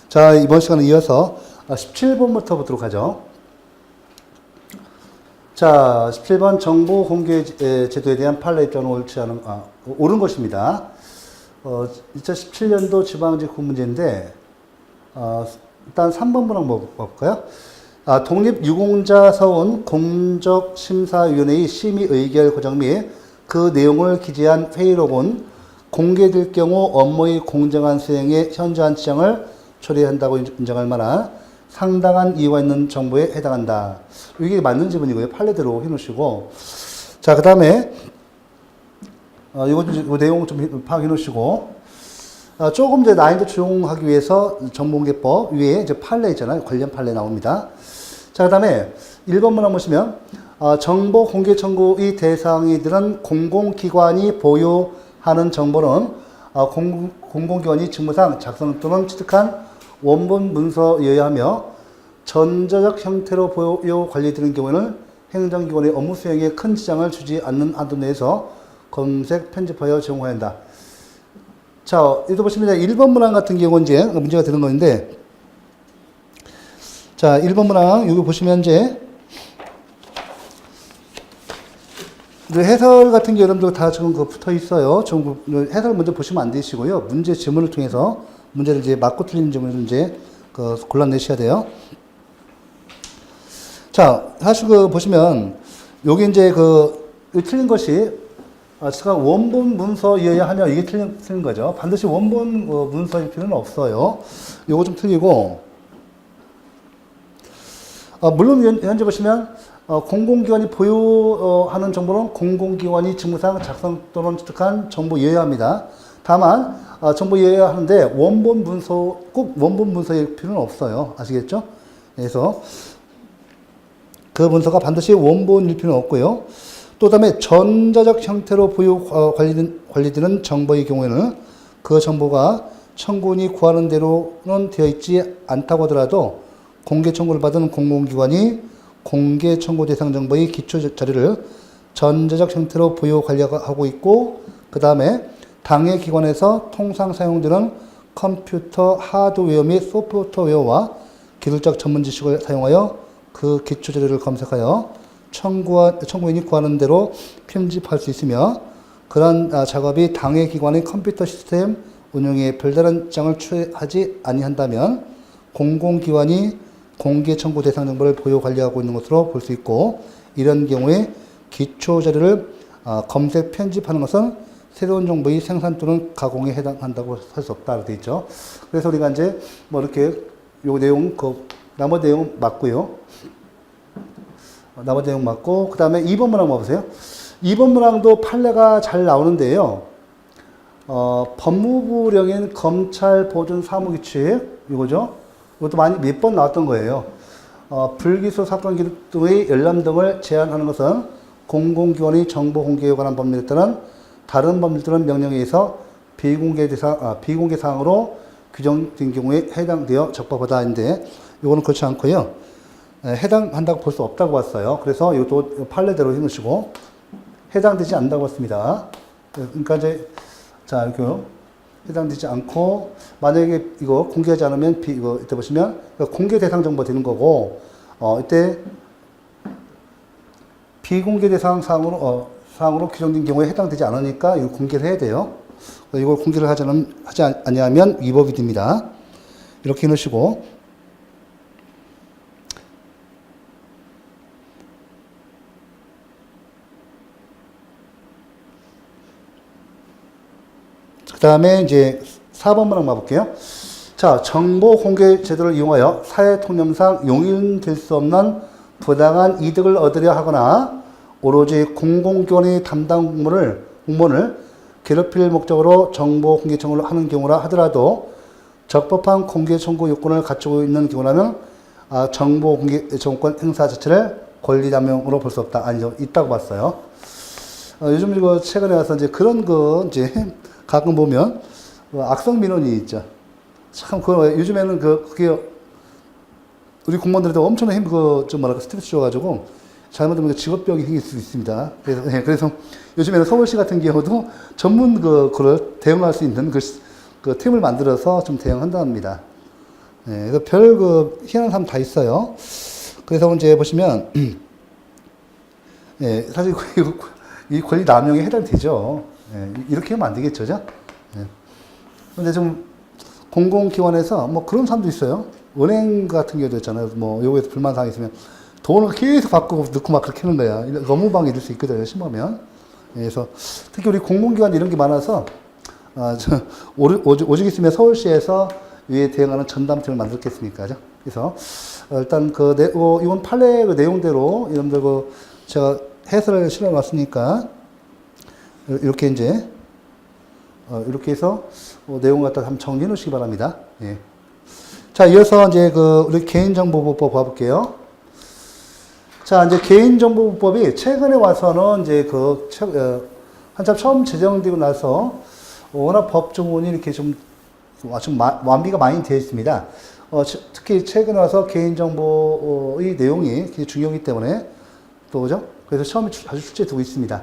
자, 이번 시간에 이어서 17번부터 보도록 하죠. 자, 17번 정보 공개 제도에 대한 판례 입장은 옳은 것입니다. 2017년도 지방직구 문제인데, 일단 3번부터 한번 볼까요? 독립유공자 서원 공적심사위원회의 심의 의결 과정 및 그 내용을 기재한 회의록은 공개될 경우 업무의 공정한 수행에 현저한 지장을 초래한다고 인정할 만한 상당한 이유가 있는 정보에 해당한다. 이게 맞는 지문이고요. 판례대로 해놓으시고. 자, 그 다음에, 이 내용 좀 파악해 놓으시고. 조금 이제 난이도 조정하기 위해서 정보공개법 위에 이제 판례 있잖아요. 관련 판례 나옵니다. 자, 그 다음에 1번 문항 보시면, 정보 공개 청구의 대상이들은 공공기관이 보유하는 정보는 공공기관이 직무상 작성 또는 취득한 원본 문서여야 하며 전자적 형태로 보유 관리되는 경우에는 행정기관의 업무 수행에 큰 지장을 주지 않는 한도 내에서 검색, 편집하여 제공해야 한다. 자, 이거 보시면 1번 문항 같은 경우는 이제 문제가 되는 건데, 자, 1번 문항, 여기 보시면 이제, 해설 같은 게 여러분들 다 지금 붙어 있어요. 좀 해설 먼저 보시면 안 되시고요. 문제 지문을 통해서 문제를 이제 맞고 틀리는 지문을 이제 골라내셔야 돼요. 자, 사실 보시면, 여기 이제 틀린 것이, 제가 원본 문서여야 하며 이게 틀린 거죠. 반드시 원본 문서일 필요는 없어요. 요거 좀 틀리고, 물론 현재 보시면, 공공기관이 보유하는 정보는 공공기관이 직무상 작성 또는 취득한 정보여야 합니다. 다만, 정보여야 하는데, 꼭 원본 문서일 필요는 없어요. 아시겠죠? 그래서, 그 문서가 반드시 원본일 필요는 없고요. 또 다음에 전자적 형태로 관리되는 정보의 경우에는 그 정보가 청구인이 구하는 대로는 되어 있지 않다고 하더라도 공개 청구를 받은 공공기관이 공개 청구 대상 정보의 기초 자료를 전자적 형태로 보유 관리하고 있고, 그 다음에 당해 기관에서 통상 사용되는 컴퓨터 하드웨어 및 소프트웨어와 기술적 전문 지식을 사용하여 그 기초 자료를 검색하여 청구인이 구하는 대로 편집할 수 있으며, 그러한 작업이 당해 기관의 컴퓨터 시스템 운영에 별다른 지장을 초래하지 아니한다면 공공기관이 공개 청구 대상 정보를 보유 관리하고 있는 것으로 볼 수 있고, 이런 경우에 기초 자료를 검색 편집하는 것은 새로운 정보의 생산 또는 가공에 해당한다고 할 수 없다 되어 있죠. 그래서 우리가 이제 이렇게 요 내용 나머지 내용 맞고요. 나머지 내용 맞고, 그 다음에 2번 문항 봐보세요. 2번 문항도 판례가 잘 나오는데요. 법무부령인 검찰보존사무규칙 이거죠. 이것도 몇 번 나왔던 거예요. 불기소 사건 기록 등의 열람 등을 제한하는 것은 공공기관의 정보 공개에 관한 법률에 따른 다른 법률 또는 명령에 의해서 비공개 사항으로 규정된 경우에 해당되어 적법하다인데, 이거는 그렇지 않고요. 해당한다고 볼 수 없다고 봤어요. 그래서 이것도 판례대로 해놓으시고, 해당되지 않는다고 봤습니다. 그러니까 이제, 자, 이렇게 해당되지 않고, 만약에 이거 공개하지 않으면, 이때 보시면, 공개 대상 정보 되는 거고, 이때, 비공개 대상 사항으로 규정된 경우에 해당되지 않으니까, 이거 공개를 해야 돼요. 이걸 공개를 하지 아니하면 위법이 됩니다. 이렇게 해놓으시고, 그 다음에 이제 4번 문항 봐볼게요. 자, 정보 공개 제도를 이용하여 사회 통념상 용인될 수 없는 부당한 이득을 얻으려 하거나 오로지 공공기관의 담당 공무원을 괴롭힐 목적으로 정보 공개 청구를 하는 경우라 하더라도 적법한 공개 청구 요건을 갖추고 있는 경우라면 정보 공개 청구권 행사 자체를 권리남용으로 볼 수 없다. 아니죠. 있다고 봤어요. 요즘 이거 최근에 와서 이제 그런 이제 가끔 보면 악성 민원이 있죠. 참 요즘에는 그게 우리 공무원들한테 엄청난 스트레스 줘가지고 잘못하면 직업병이 생길 수 있습니다. 그래서 요즘에는 서울시 같은 경우도 전문 그걸 대응할 수 있는 팀을 만들어서 좀 대응한답니다. 예, 그래서 별 희한한 사람 다 있어요. 그래서 이제 보시면, 예, 사실 이 권리 남용에 해당되죠. 예, 이렇게 하면 안 되겠죠, 죠? 예. 근데 좀 공공기관에서 뭐 그런 사람도 있어요. 은행 같은 경우도 있잖아요. 뭐 요거에서 불만사항이 있으면 돈을 계속 받고 넣고 막 그렇게 하는 거야. 업무방해 줄 수 있거든요, 심하면. 예, 그래서 특히 우리 공공기관 이런 게 많아서 오직 있으면 서울시에서 위에 대응하는 전담팀을 만들겠습니까? 그래서 일단 이건 판례 내용대로 여러분들 제가 해설을 실어놨으니까 이렇게 이제 이렇게 해서 내용 갖다 한번 정리해 놓으시기 바랍니다. 예. 자, 이어서 이제 우리 개인정보보호법 봐볼게요. 자, 이제 개인정보보호법이 최근에 와서는 이제 한참 처음 제정되고 나서 워낙 법조문이 이렇게 좀 완비가 많이 되어 있습니다. 특히 최근에 와서 개인정보의 내용이 굉장히 중요하기 때문에 또 그죠? 그래서 처음에 자주 출제해 두고 있습니다.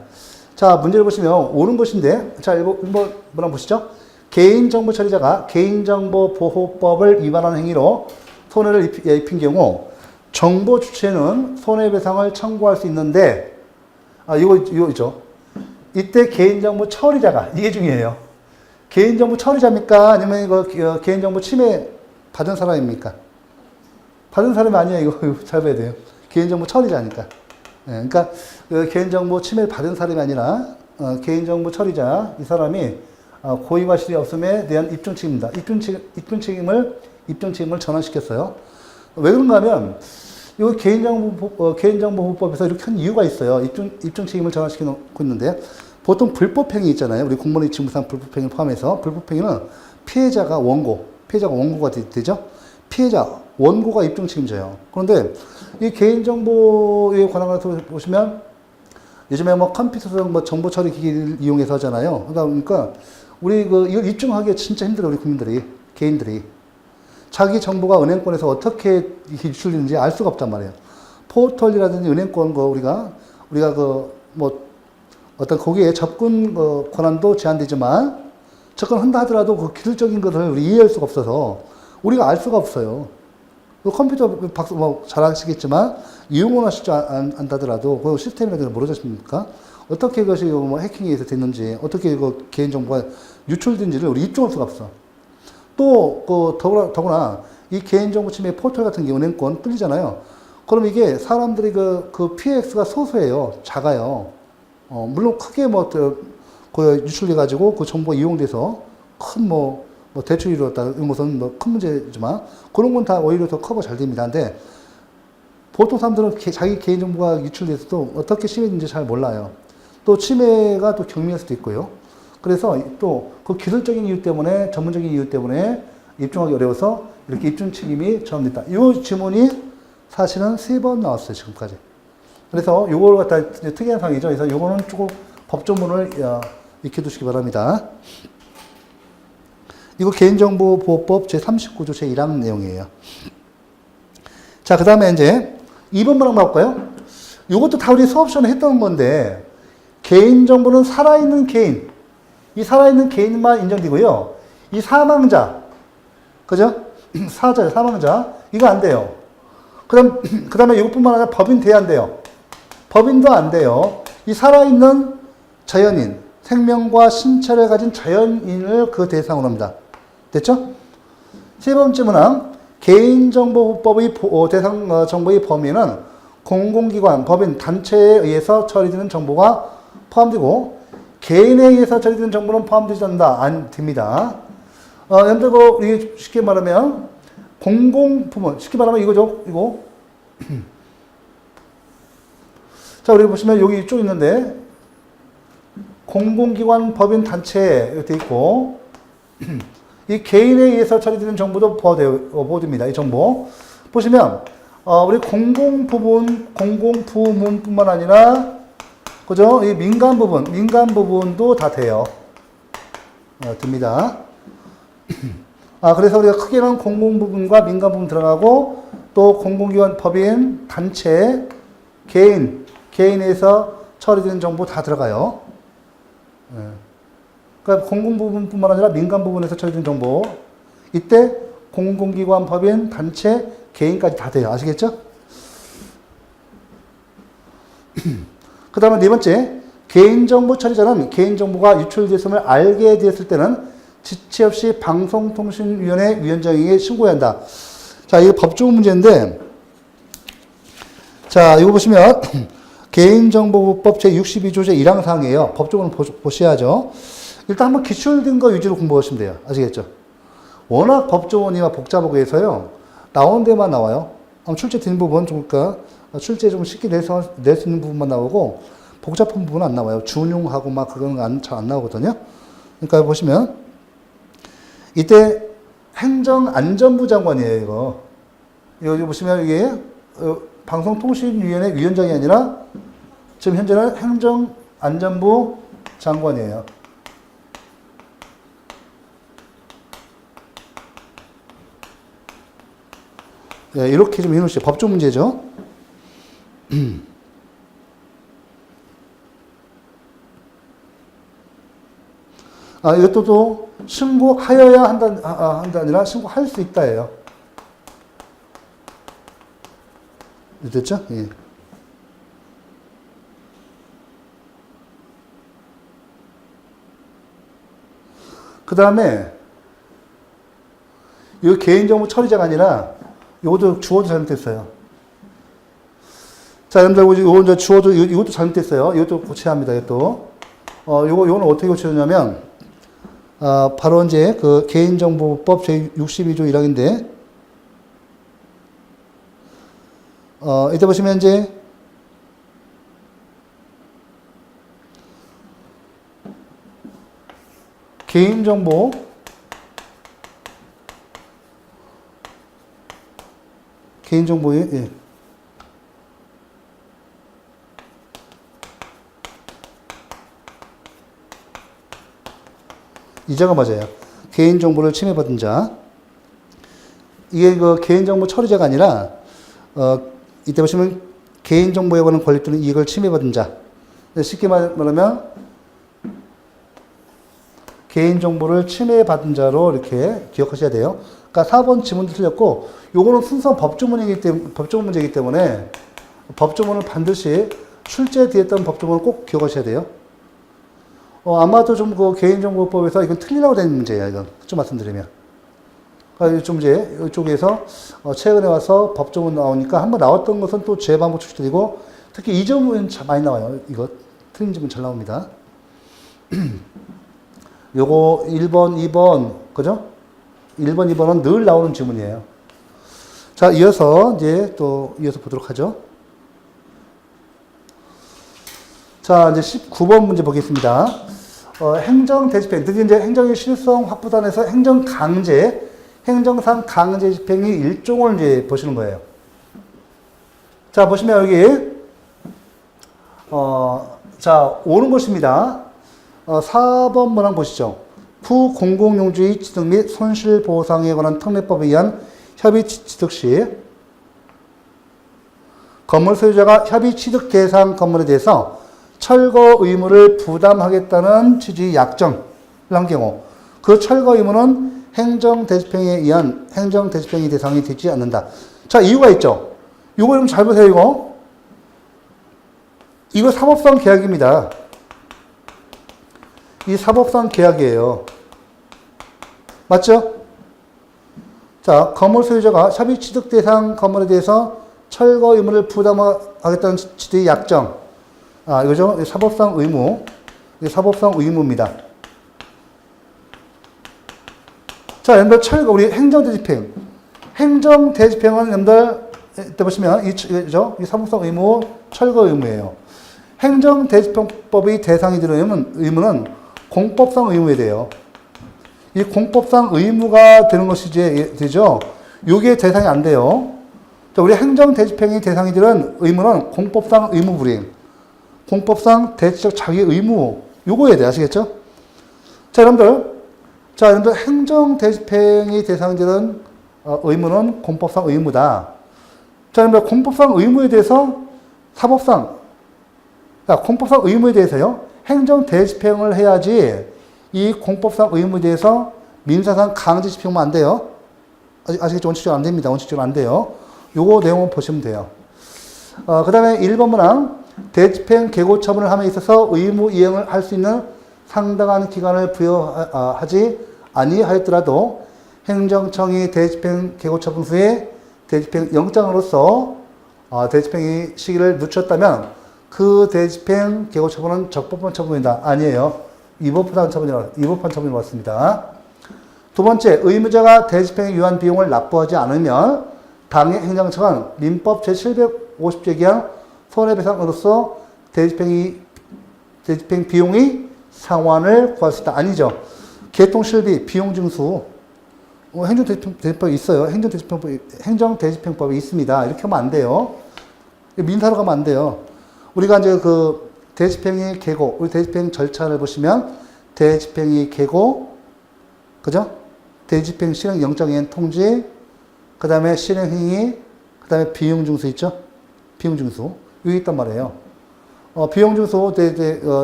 자, 문제를 보시면 옳은 것인데, 자, 이거 한번 보시죠. 개인정보 처리자가 개인정보보호법을 위반하는 행위로 손해를 입힌 경우 정보 주체는 손해배상을 청구할 수 있는데, 이거죠. 이때 개인정보 처리자가, 이게 중요해요. 개인정보 처리자입니까? 아니면 이거 개인정보 침해 받은 사람입니까? 받은 사람이 아니야. 이거 잘 봐야 돼요. 개인정보 처리자니까. 예, 그러니까 개인정보 침해를 받은 사람이 아니라 개인정보 처리자, 이 사람이 고의와 실이 없음에 대한 입증 책임입니다. 입증 책임을 전환시켰어요. 왜 그런가 하면 이 개인정보보호법에서 이렇게 한 이유가 있어요. 입증 책임을 전환시키고 있는데 보통 불법행위 있잖아요. 우리 공무원의 직무상 불법행위를 포함해서 불법행위는 피해자가 원고가 되죠. 피해자, 원고가 입증 책임져요. 그런데 이 개인정보에 관한 것을 보시면 요즘에 뭐 컴퓨터성 뭐 정보 처리 기기를 이용해서 하잖아요. 그러니까 우리 이걸 입증하기 진짜 힘들어요. 우리 국민들이, 개인들이. 자기 정보가 은행권에서 어떻게 유출되는지 알 수가 없단 말이에요. 포털이라든지 은행권 우리가 어떤 거기에 접근 권한도 제한되지만 접근한다 하더라도 그 기술적인 것을 우리 이해할 수가 없어서 우리가 알 수가 없어요. 컴퓨터 잘 아시겠지만 이용을 하실 줄 안다더라도 그 시스템이라든지 모르지 않습니까? 어떻게 그것이 해킹에 의해서 됐는지 어떻게 개인정보가 유출된지를 우리 입증할 수가 없어. 또 더구나 이 개인정보 침해 포털 같은 경우 은행권 뚫리잖아요. 그럼 이게 사람들이 그 피해 액수가 소소해요. 작아요. 물론 크게 유출돼가지고 그 정보가 이용돼서 큰 대출이 이루었다. 이런 것은 큰 문제지만 그런 건 다 오히려 더 커버 잘 됩니다. 근데 보통 사람들은 자기 개인정보가 유출돼서도 어떻게 심해진지 잘 몰라요. 또 침해가 또 경미할 수도 있고요. 그래서 또 그 기술적인 이유 때문에, 전문적인 이유 때문에 입증하기 어려워서 이렇게 입증 책임이 전환됐다. 이 지문이 사실은 3번 나왔어요, 지금까지. 그래서 요걸 갖다 특이한 상황이죠. 그래서 요거는 조금 법조문을 익혀두시기 바랍니다. 이거 개인정보보호법 제39조 제1항 내용이에요. 자, 그 다음에 이제 2번 문항 볼까요? 이것도 다 우리 수업 시간에 했던 건데, 개인정보는 살아있는 개인, 이 살아있는 개인만 인정되고요. 이 사망자, 그죠? 사망자, 이거 안 돼요. 그 다음에 이것뿐만 아니라 법인 돼야 안 돼요. 법인도 안 돼요. 이 살아있는 자연인, 생명과 신체를 가진 자연인을 그 대상으로 합니다. 됐죠? 세 번째 문항, 개인정보법의 대상 정보의 범위는 공공기관, 법인, 단체에 의해서 처리되는 정보가 포함되고 개인에 의해서 처리되는 정보는 포함되지 않는다. 안 됩니다. 여러분들 쉽게 말하면 공공부문, 쉽게 말하면 이거죠. 이거. 자, 우리 보시면 여기 쭉 있는데 공공기관, 법인, 단체 이렇게 있고 이 개인에 의해서 처리되는 정보도 보호됩니다. 이 정보 보시면 우리 공공부문뿐만 아니라 그죠? 이 민간 부분도 다 돼요. 됩니다. 그래서 우리가 크게는 공공부문과 민간부문 들어가고 또 공공기관, 법인, 단체, 개인에서 처리되는 정보 다 들어가요. 그러니까 공공부문뿐만 아니라 민간부문에서 처리되는 정보. 이때 공공기관, 법인, 단체, 개인까지 다 돼요. 아시겠죠? 그 다음에 네 번째, 개인정보 처리자는 개인정보가 유출됐음을 알게 되었을 때는 지체 없이 방송통신위원회 위원장에게 신고해야 한다. 자, 이거 법조 문제인데, 자, 이거 보시면, 개인정보법 제62조 제1항 사항이에요. 법조문을 보셔야죠. 일단 한번 기출된 거 위주로 공부하시면 돼요. 아시겠죠? 워낙 법조문이 복잡하고 해서요. 나오는 데만 나와요. 출제된 부분 좀, 그러니까 출제 좀 쉽게 낼 수 있는 부분만 나오고, 복잡한 부분은 안 나와요. 준용하고 막 그건 잘 안 나오거든요. 그러니까 보시면, 이때 행정안전부 장관이에요, 이거. 여기 보시면 이게 방송통신위원회 위원장이 아니라 지금 현재는 행정안전부 장관이에요. 네, 이렇게 좀 해놓으시죠. 법조 문제죠. 이것도 또 신고하여야 한다 아니라 신고할 수 있다예요. 됐죠? 예. 그 다음에 이 개인정보 처리자가 아니라 이것도 주어도 잘못됐어요. 자, 여러분들 이거 주어도 이것도 잘못됐어요. 이것도 고쳐야 합니다. 이것도 요거는 어떻게 고쳐냐면 바로 이제 그 개인정보법 제62조 1항인데 이때 보시면 이제 개인정보의 예. 이자가 맞아요. 개인정보를 침해받은 자. 이게 그 개인정보 처리자가 아니라 이때 보시면 개인정보에 관한 권리 또는 이익을 침해받은 자. 쉽게 말하면 개인정보를 침해받은 자로 이렇게 기억하셔야 돼요. 그러니까 4번 지문도 틀렸고 요거는 순서 법조문 문제이기 때문에 법조문을 반드시 출제되었던 법조문을 꼭 기억하셔야 돼요. 아마도 좀 그 개인정보법에서 이건 틀리라고 된 문제예요. 이건 좀 말씀드리면. 그러니까 좀 이제 이쪽에서 최근에 와서 법조문 나오니까 한번 나왔던 것은 또 재반복 출제되고 특히 이 점은 많이 나와요. 이거 틀린 점은 잘 나옵니다. 요거 1번, 2번, 그죠? 1번, 2번은 늘 나오는 지문이에요. 자, 이어서 보도록 하죠. 자, 이제 19번 문제 보겠습니다. 행정 대집행, 특히 이제 행정의 실효성 확보단에서 행정상 강제 집행이 일종을 이제 보시는 거예요. 자, 보시면 여기, 자, 오는 것입니다. 4번 문항 보시죠. 부공공용주의 취득 및 손실보상에 관한 특례법에 의한 협의 취득 시 건물 소유자가 협의 취득 대상 건물에 대해서 철거 의무를 부담하겠다는 취지의 약정을 한 경우 그 철거 의무는 행정대집행에 의한 행정대집행의 대상이 되지 않는다. 자, 이유가 있죠. 이거 좀 잘 보세요. 이거 사법상 계약입니다. 이 사법상 계약이에요. 맞죠? 자, 건물 소유자가 협의 취득 대상 건물에 대해서 철거 의무를 부담하겠다는 취지의 약정. 이거죠? 사법상 의무. 사법상 의무입니다. 자, 여러분들 철거, 우리 행정대집행. 행정대집행은 여러분들, 이때 보시면, 이 사법상 의무, 철거 의무예요. 행정대집행법의 대상이 되는 의무는 공법상 의무에 대해요. 이 공법상 의무가 되는 것이 되죠. 요게 대상이 안 돼요. 자, 우리 행정대집행의 대상이 되는 의무는 공법상 의무 불이행. 공법상 대체적 자기 의무. 요거에 대해 아시겠죠? 자, 여러분들 행정대집행의 대상이 되는 의무는 공법상 의무다. 자, 여러분들 공법상 의무에 대해서 공법상 의무에 대해서요. 행정대집행을 해야지 이 공법상 의무에 대해서 민사상 강제집행만 안 돼요. 아시겠죠? 원칙적으로 안 됩니다. 원칙적으로 안 돼요. 요거 내용을 보시면 돼요. 그 다음에 1번 문항. 대집행 계고 처분을 함에 있어서 의무 이행을 할 수 있는 상당한 기간을 부여하지 아니하였더라도 행정청이 대집행 계고 처분 후에 대집행 영장으로서 대집행의 시기를 늦췄다면 그 대집행 계고 처분은 적법한 처분이다. 아니에요. 위법한 처분이 맞습니다. 두 번째, 의무자가 대집행에 유한 비용을 납부하지 않으면 당해 행정청은 민법 제750조에 기한 손해배상으로서 대집행 비용의 상환을 구할 수 있다. 아니죠. 개통실비, 비용증수, 행정대집행법이 있어요. 행정대집행법이 있습니다. 이렇게 하면 안 돼요. 민사로 가면 안 돼요. 우리가 이제 그 대집행의 계고, 우리 대집행 절차를 보시면 대집행의 계고, 그죠? 대집행 실행 영장이행 통지, 그 다음에 실행행위, 그 다음에 비용증수 있죠? 비용증수. 여기 있단 말이에요. 비용증수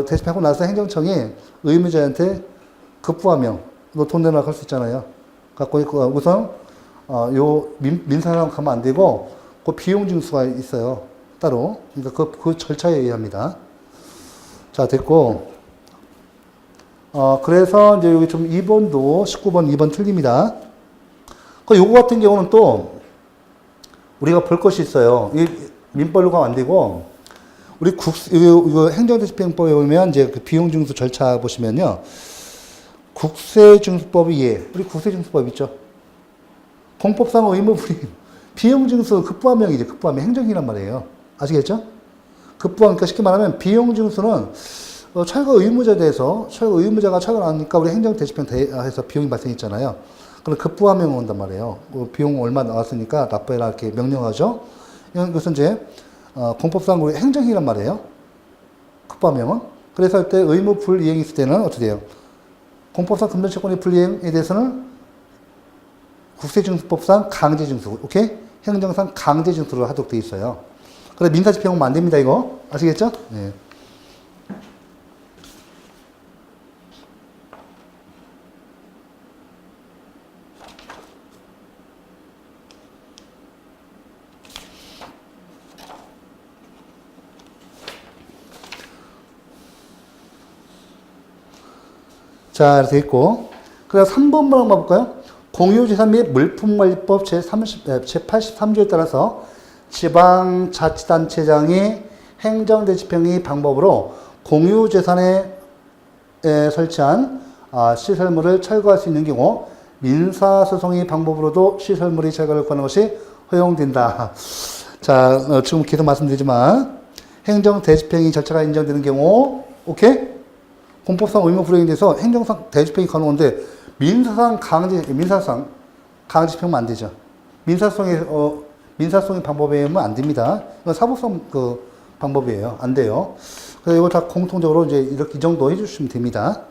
대집행하고 나서 행정청이 의무자한테 급부하명, 너 돈 내놔 할 수 있잖아요. 갖고 있고, 우선, 민사상 가면 안 되고, 그 비용증수가 있어요. 따로. 그러니까 그 절차에 의합니다. 자, 됐고. 그래서 이제 여기 좀 2번도 19번, 2번 틀립니다. 요거 같은 경우는 또 우리가 볼 것이 있어요. 이 민법으로 가면 안 되고, 우리 이거 행정대집행법에 보면 이제 그 비용증수 절차 보시면요. 국세증수법이 우리 국세증수법 있죠. 공법상 의무 불이행. 비용증수 급부하명이죠. 급부하명 행정이란 말이에요. 아시겠죠? 급부하니까 쉽게 말하면 비용증수는 철거 의무자에 대해서 의무자가 철거 안 하니까 우리 행정대집행 해서 비용이 발생했잖아요. 그럼 급부하명 온단 말이에요. 비용 얼마 나왔으니까 납부해라 이렇게 명령하죠. 이것은 이제 공법상 우리 행정이란 말이에요. 급부하명은. 그래서 할 때 의무 불이행이 있을 때는 어떻게 돼요? 공법상 금전채권의 불이행에 대해서는 국세증수법상 강제증수, 오케이? 행정상 강제증수로 하도록 되어 있어요. 그래 민사집행하면 안 됩니다, 이거. 아시겠죠? 네. 자, 이렇게 있고. 그래서 3번 문항 봐볼까요? 공유재산 및 물품관리법 제83조에 따라서 지방자치단체장이 행정대집행의 방법으로 공유재산에 설치한 시설물을 철거할 수 있는 경우 민사소송의 방법으로도 시설물의 철거를 구하는 것이 허용된다. 자, 지금 계속 말씀드리지만 행정대집행의 절차가 인정되는 경우, 오케이? 공법상 의무 불이행에 대해서 행정상 대집행이 가능한데 민사상 강제집행은 안 되죠. 민사소송의 방법에 의하면 안 됩니다. 이건 사법성 그 방법이에요. 안 돼요. 그래서 이거 다 공통적으로 이제 이렇게 이 정도 해주시면 됩니다.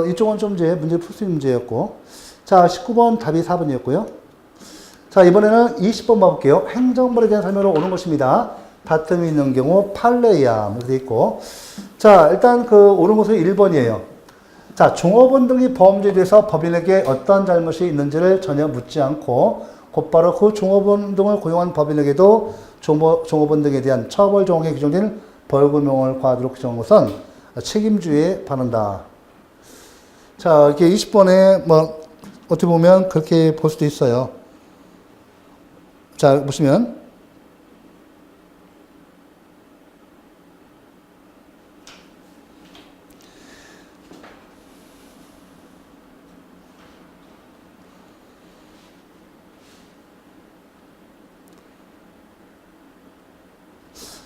이쪽은 좀 이제 문제를 풀 수 있는 문제였고. 자, 19번 답이 4번이었고요. 자, 이번에는 20번 봐볼게요. 행정벌에 대한 설명으로 오는 것입니다. 다툼이 있는 경우 판례야 이렇게 돼 있고. 자, 일단 오는 것은 1번이에요. 자, 종업원 등이 범죄에 대해서 법인에게 어떤 잘못이 있는지를 전혀 묻지 않고 곧바로 그 종업원 등을 고용한 법인에게도 종업원 등에 대한 처벌 조항에 규정된 벌금형을 과하도록 규정한 것은 책임주의에 반한다. 자, 이렇게 20번에 뭐 어떻게 보면 그렇게 볼 수도 있어요. 자, 보시면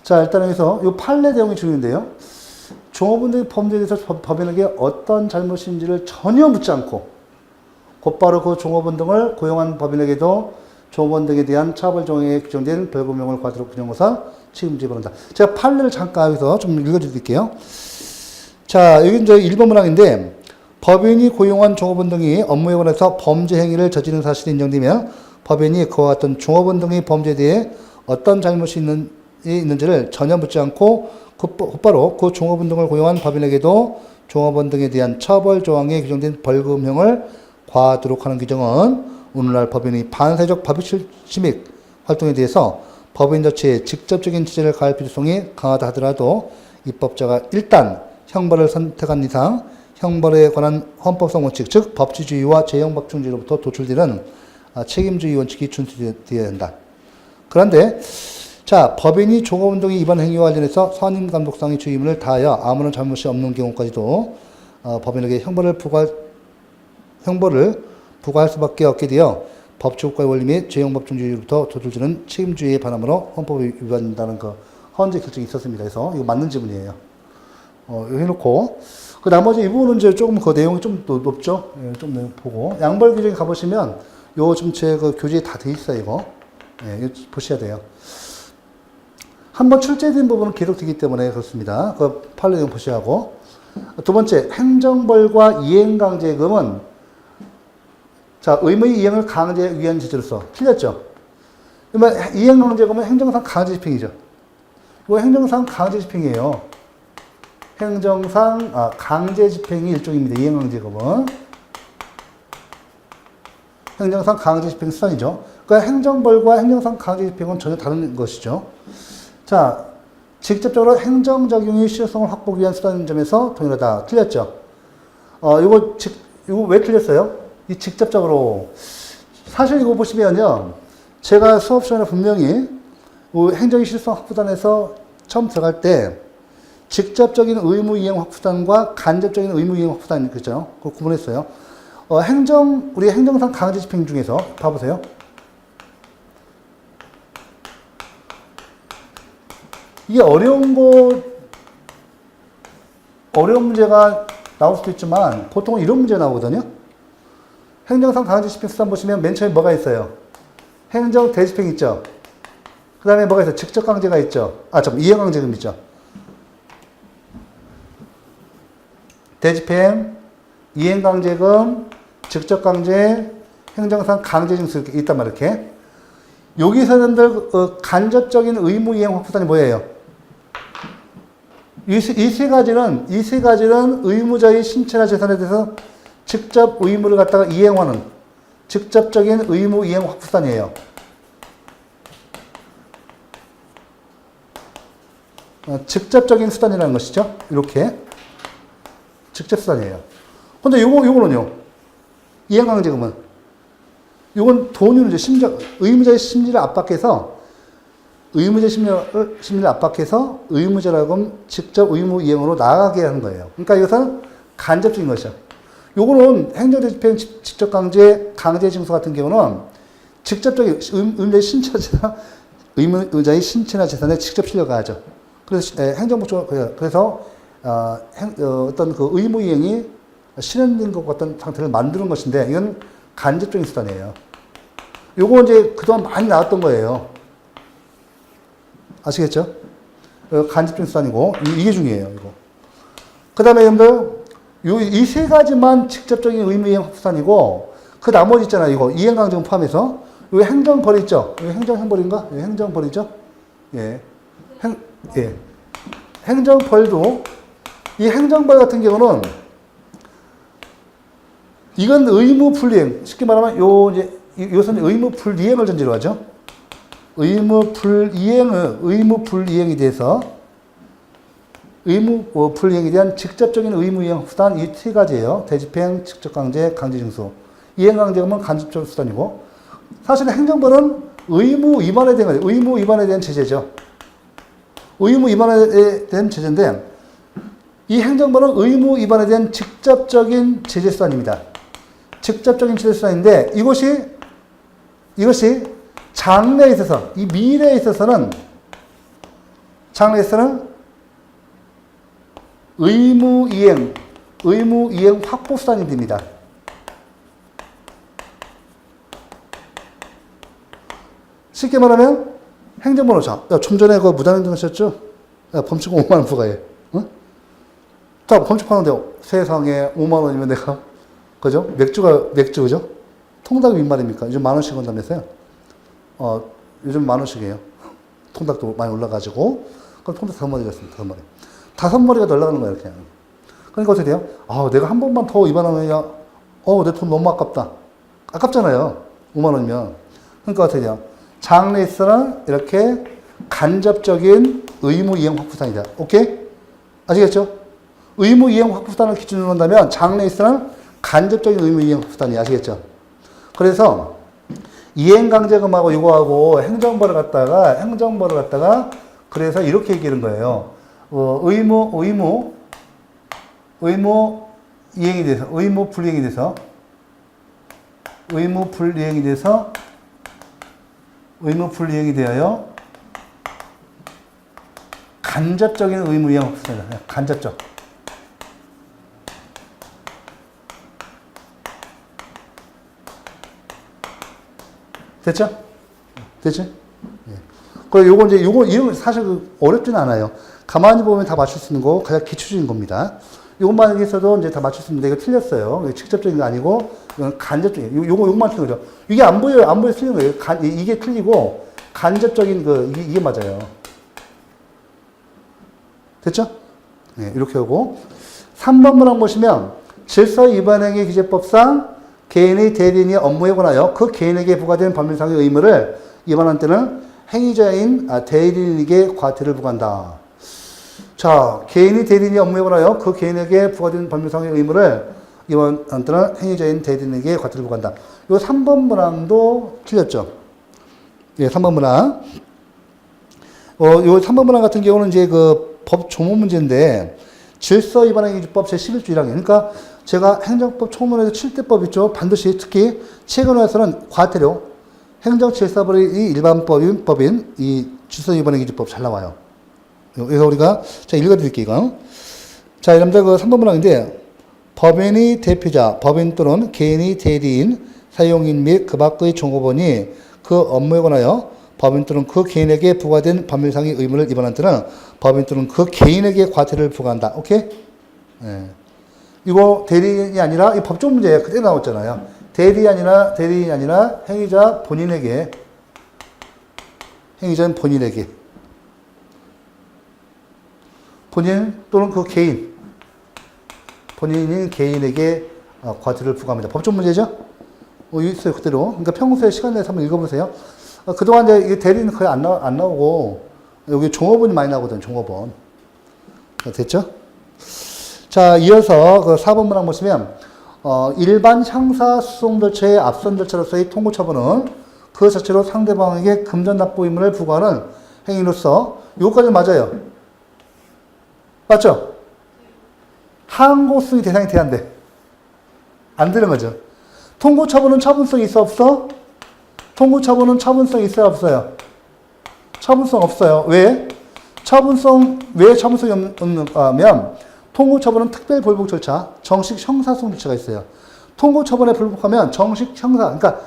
자, 일단 여기서 이 판례 내용이 중요한데요. 종업원들의 범죄에 대해서 법인에게 어떤 잘못인지를 전혀 묻지 않고 곧바로 그 종업원 등을 고용한 법인에게도 종업원 등에 대한 처벌 조항에 규정된 벌금형을 과도록 규정한 것은 책임지에 바른다. 제가 판례를 잠깐 여기서 좀 읽어드릴게요. 자, 여기 이제 1번 문항인데 법인이 고용한 종업원 등이 업무에 관해서 범죄 행위를 저지른 사실이 인정되면 법인이 그와 같은 종업원 등의 범죄에 대해 어떤 잘못이 있는지를 전혀 묻지 않고 곧바로 그 종업원 등을 고용한 법인에게도 종업원 등에 대한 처벌 조항에 규정된 벌금형을 과하도록 하는 규정은 오늘날 법인의 반사회적 법익 침입 활동에 대해서 법인 자체에 직접적인 지재를 가할 필요성이 강하다 하더라도 입법자가 일단 형벌을 선택한 이상 형벌에 관한 헌법성 원칙, 즉 법치주의와 재형법충주의로부터 도출되는 책임주의 원칙이 준수되어야 한다. 그런데 자, 법인이 조가운동의 위반 행위와 관련해서 선임감독상의 주의문을 다하여 아무런 잘못이 없는 경우까지도 법인에게 형벌을 부과할 수밖에 없게 되어 법치국가의 원리 및 재형법충주의로부터 도출되는 책임주의에 반함으로 헌법에 위반된다는 그 헌재 결정이 있었습니다. 그래서 이거 맞는 지문이에요. 이거 해놓고 그 나머지 이 부분은 이제 조금 그 내용이 좀 높죠. 예, 좀 보고 양벌 규정에 가보시면 요 좀 제 그 교재에 다 돼 있어요. 이거. 예, 이거 보셔야 돼요. 한번 출제된 부분은 계속되기 때문에 그렇습니다. 그 판례 내용 보셔야 하고 두 번째 행정벌과 이행강제금은 자 의무의 이행을 강제 위한 제재로서 틀렸죠. 그러면 이행강제금은 행정상 강제집행이죠. 이거 행정상 강제집행이에요. 행정상 강제집행이 일종입니다. 이행강제금은 행정상 강제집행 수단이죠. 그러니까 행정벌과 행정상 강제집행은 전혀 다른 것이죠. 자, 직접적으로 행정적용의 실효성을 확보하기 위한 수단인 점에서 동일하다. 틀렸죠. 이거 왜 틀렸어요? 이 직접적으로 사실 이거 보시면요, 제가 수업 시간에 분명히 행정의 실효성 확보단에서 처음 들어갈 때 직접적인 의무 이행 확보단과 간접적인 의무 이행 확보단 그죠? 그걸 구분했어요. 우리 행정상 강제 집행 중에서 봐보세요. 이게 어려운 문제가 나올 수도 있지만 보통은 이런 문제가 나오거든요. 행정상 강제 집행 수단 보시면 맨 처음에 뭐가 있어요? 행정 대집행 있죠. 그 다음에 뭐가 있어요? 직접 강제가 있죠. 이행 강제금 있죠. 대집행, 이행 강제금, 직접 강제, 행정상 강제 징수 이렇게 있단 말이에요. 이렇게. 여기서는 간접적인 의무 이행 확보단이 뭐예요? 이 세 가지는 의무자의 신체나 재산에 대해서 직접 의무를 갖다가 이행하는 직접적인 의무 이행 확보단이에요. 직접적인 수단이라는 것이죠. 이렇게. 직접 수단이에요. 근데 요거는요. 이행강제금은. 요건 돈을 이제 의무자의 심리를 압박해서 의무자라고 직접 의무 이행으로 나아가게 하는 거예요. 그러니까 이것은 간접적인 것이죠. 요거는 행정대집행 강제 징수 같은 경우는 직접적인 의무자의 신체나 재산에 직접 실려가야죠. 그래서 어떤 그 의무 이행이 실현된 것 같은 상태를 만드는 것인데 이건 간접적인 수단이에요. 요거 이제 그동안 많이 나왔던 거예요. 아시겠죠? 간접적인 수단이고 이게 중요해요. 이거. 그 다음에 여러분들 이 세 가지만 직접적인 의무 이행 수단이고 그 나머지 있잖아요. 이거 이행강제금 포함해서 요 행정벌 있죠? 요 행정벌인가? 요 행정벌이죠? 예. 행정벌도 이 행정벌 같은 경우는 이건 의무 불이행. 쉽게 말하면 요것은 의무 불이행을 전제로 하죠. 의무 불이행에 대해서 불이행에 대한 직접적인 의무 이행 수단 이 세 가지예요. 대집행, 직접강제, 강제징수. 이행강제금은 간접적 수단이고 사실은 행정벌은 의무 위반에 대한 거예요. 의무 위반에 대한 제재죠. 의무 위반에 대한 제재인데 이 행정벌은 의무 위반에 대한 직접적인 제재 수단입니다. 직접적인 제재 수단인데 이것이 장래에 있어서 이 미래에 있어서는 의무 이행 확보 수단이 됩니다. 쉽게 말하면 행정번호 좀 전에 그 무단횡령 하셨죠? 범칙금 5만 원 부과해. 응? 자, 범칙하는데 세상에 5만 원이면 내가 그죠? 맥주죠? 통닭이 웬말입니까? 요즘 10,000원씩 한다면서요? 요즘 10,000원씩이에요. 통닭도 많이 올라가지고 그럼 통닭 5마리 였습니다. 5마리. 5마리가 더 올라가는 거예요, 그냥. 그러니까 어떻게 돼요? 내가 한 번만 더 위반하면 내 돈 너무 아깝다. 아깝잖아요. 5만 원이면. 그러니까 어떻게 돼요? 장래일서는 이렇게 간접적인 의무이행 확부산이다. 오케이? 아시겠죠? 의무이행 확부산을 기준으로 한다면 장래일서는 간접적인 의무이행 확부산이 아시겠죠? 그래서 이행강제금하고 이거하고 행정벌을 갖다가 그래서 이렇게 얘기하는 거예요. 의무 이행이 돼서 의무 불이행이 되어요. 간접적인 의무 이행 확부산이다. 간접적. 됐죠? 됐지? 예. 그리고 이건 사실 어렵진 않아요. 가만히 보면 다 맞출 수 있는 거, 가장 기초적인 겁니다. 이것만 있어도 이제 다 맞출 수 있는데, 이거 틀렸어요. 직접적인 거 아니고, 이건 간접적인, 요것만 틀린 거죠. 이게 안 보여요. 안 보여 틀린 거예요. 이게 틀리고, 간접적인 이게 맞아요. 됐죠? 네, 이렇게 하고. 3번 문항 보시면, 질서 위반행위 기재법상 개인의 대리인이 업무에 관하여 그 개인에게 부과된 법률상의 의무를 위반한 때는 행위자인 대리인에게 과태를 부과한다. 자, 개인이 대리인이 업무에 관하여 그 개인에게 부과된 법률상의 의무를 위반한 때는 행위자인 대리인에게 과태를 부과한다. 요 3번 문항도 틀렸죠. 예, 3번 문항. 요 3번 문항 같은 경우는 이제 그 법 조문 문제인데, 질서 위반행위 기준법 제11조 1항. 그러니까 제가 행정법 초문에서 7대법 있죠. 반드시 특히 최근 와서는 과태료, 행정질서벌이 일반법인 이 질서 위반행위 기준법 잘 나와요. 그래서 우리가 자 읽어드릴게요. 이거. 자, 여러분들 그 3번 문항인데, 법인의 대표자, 법인 또는 개인의 대리인, 사용인 및 그 밖의 종업원이 그 업무에 관하여 법인 또는 그 개인에게 부과된 법률상의 의무를 위반한 때는 법인 또는 그 개인에게 과태료를 부과한다. 오케이? 네. 이거 대리인이 아니라 이 법조 문제 그때 나왔잖아요. 대리인이 아니라 행위자 본인에게 본인 또는 그 개인 본인인 개인에게 과태료를 부과합니다. 법조 문제죠? 있어요 그대로. 그러니까 평소에 시간 내서 한번 읽어보세요. 그동안 이제 대리는 거의 안 나오고 여기 종업원이 많이 나오거든. 종업원. 됐죠? 자, 이어서 그 4번 문항 보시면 일반 형사 소송 절차의 앞선 절차로서의 통고 처분은 그 자체로 상대방에게 금전 납부 의무를 부과하는 행위로서 이것까지 맞아요. 맞죠? 항고수의 대상이 돼야 안 돼. 안 되는 거죠. 통고 처분은 처분성이 있어 없어? 통고 처분은 처분성이 있어요 없어요? 처분성 없어요. 왜? 왜 처분성이 없냐면 통고 처분은 특별 불복 절차, 정식 형사소송 절차가 있어요. 통고 처분에 불복하면 정식 형사, 그러니까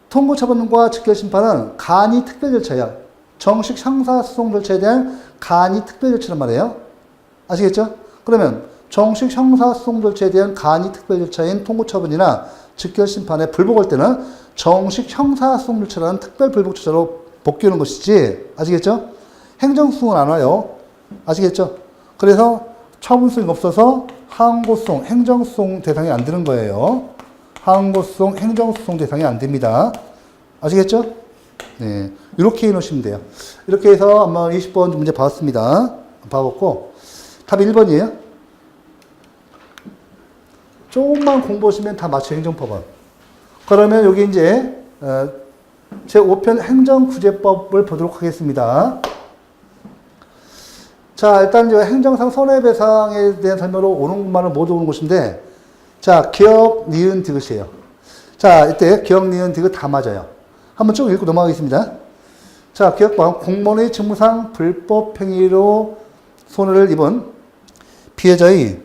통고 처분과 직결 심판은 간이 특별 절차예요. 정식 형사소송 절차에 대한 간이 특별 절차란 말이에요. 아시겠죠? 그러면 정식 형사소송 절차에 대한 간이 특별 절차인 통고 처분이나 직결 심판에 불복할 때는 정식 형사소송 절차라는 특별 불복 절차로 복귀하는 것이지. 아시겠죠? 행정소송은 안 와요. 아시겠죠? 그래서 처분성이 없어서 항고소송, 행정소송 대상이 안 되는 거예요. 항고소송, 행정소송 대상이 안 됩니다. 아시겠죠? 네. 이렇게 해놓으시면 돼요. 이렇게 해서 아마 20번 문제 봤습니다. 봐봤고, 답 1번이에요. 조금만 공부하시면 다 맞춰요, 행정법은. 그러면 여기 이제, 제5편 행정구제법을 보도록 하겠습니다. 자, 일단 이제 행정상 손해배상에 대한 설명으로 오는 것만은 모두 오는 것인데, 자, 기억, 니은, 디귿이에요. 자, 이때 기억, 니은, 디귿 다 맞아요. 한번 쭉 읽고 넘어가겠습니다. 자, 기억방, 공무원의 직무상 불법 행위로 손해를 입은 피해자의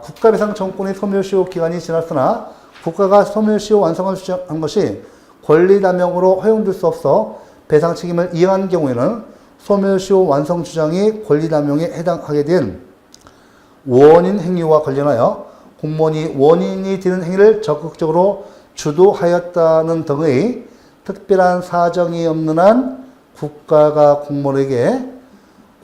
국가배상 정권의 소멸시효 기간이 지났으나 국가가 소멸시효 완성을 주장한 것이 권리남용으로 허용될 수 없어 배상 책임을 이행한 경우에는 소멸시효 완성 주장이 권리남용에 해당하게 된 원인 행위와 관련하여 공무원이 원인이 되는 행위를 적극적으로 주도하였다는 등의 특별한 사정이 없는 한 국가가 공무원에게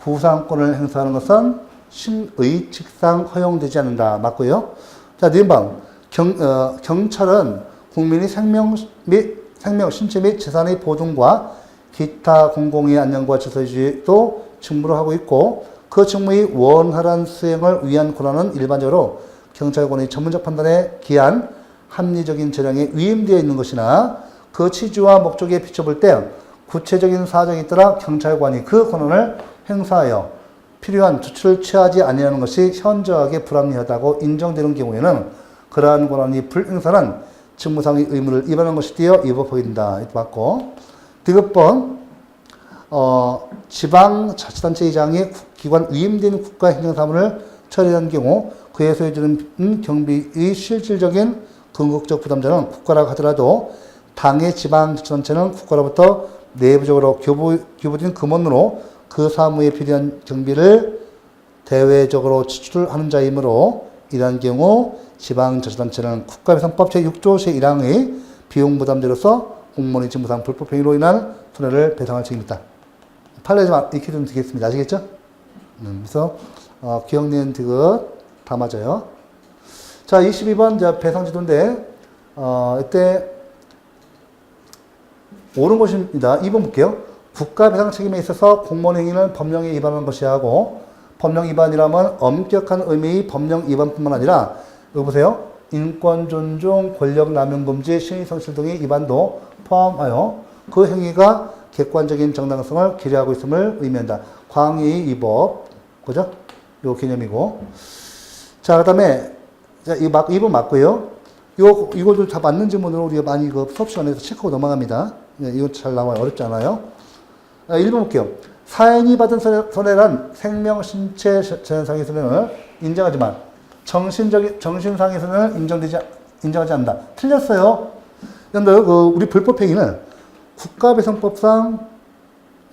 구상권을 행사하는 것은 심의칙상 허용되지 않는다. 맞고요. 자, 니은방. 경찰은 국민의 생명, 신체 및 재산의 보존과 기타 공공의 안녕과 질서유지도 직무를 하고 있고 그 직무의 원활한 수행을 위한 권한은 일반적으로 경찰권의 전문적 판단에 기한 합리적인 재량에 위임되어 있는 것이나 그 취지와 목적에 비춰볼 때 구체적인 사정에 따라 경찰관이 그 권한을 행사하여 필요한 조치를 취하지 아니하는 것이 현저하게 불합리하다고 인정되는 경우에는 그러한 권한이 불행사는 직무상의 의무를 위반한 것이 되어 위법하게 된다. 이렇게 봤고 디귿번 지방자치단체의장이 기관 위임된 국가행정사무를 처리한 경우 그에 소요되는 경비의 실질적인 궁극적 부담자는 국가라고 하더라도 당의 지방자치단체는 국가로부터 내부적으로 교부된 금원으로 그 사무에 필요한 경비를 대외적으로 지출하는 자이므로 이러한 경우 지방자치단체는 국가배상법 제6조 제1항의 비용부담자로서 공무원의 직무상 불법행위로 인한 손해를 배상할 책임이 있다. 판례지만 익히 좀 드리겠습니다. 아시겠죠? 그래서 기억니은 디귿 다 맞아요. 자, 22번 배상지도인데 이때 옳은 것입니다. 2번 볼게요. 국가 배상 책임에 있어서 공무원 행위는 법령에 위반한 것이 하고 법령 위반이라면 엄격한 의미의 법령 위반뿐만 아니라 여기 보세요. 인권 존중, 권력 남용 금지, 신의 성실 등의 위반도 포함하여 그 행위가 객관적인 정당성을 기재하고 있음을 의미한다. 광의 위법, 그죠? 요 개념이고. 자, 그 다음에, 이거 2번 맞고요. 이것도 다 맞는 질문으로 우리가 많이 수업 시간에서 체크하고 넘어갑니다. 이거 잘 나와요. 어렵지 않아요. 1번 볼게요. 사인이 받은 손해란 생명, 신체, 재산상의 손해를 인정하지만 정신상의 손해는 인정하지 않는다. 틀렸어요. 여러분들, 우리 불법행위는 국가배상법상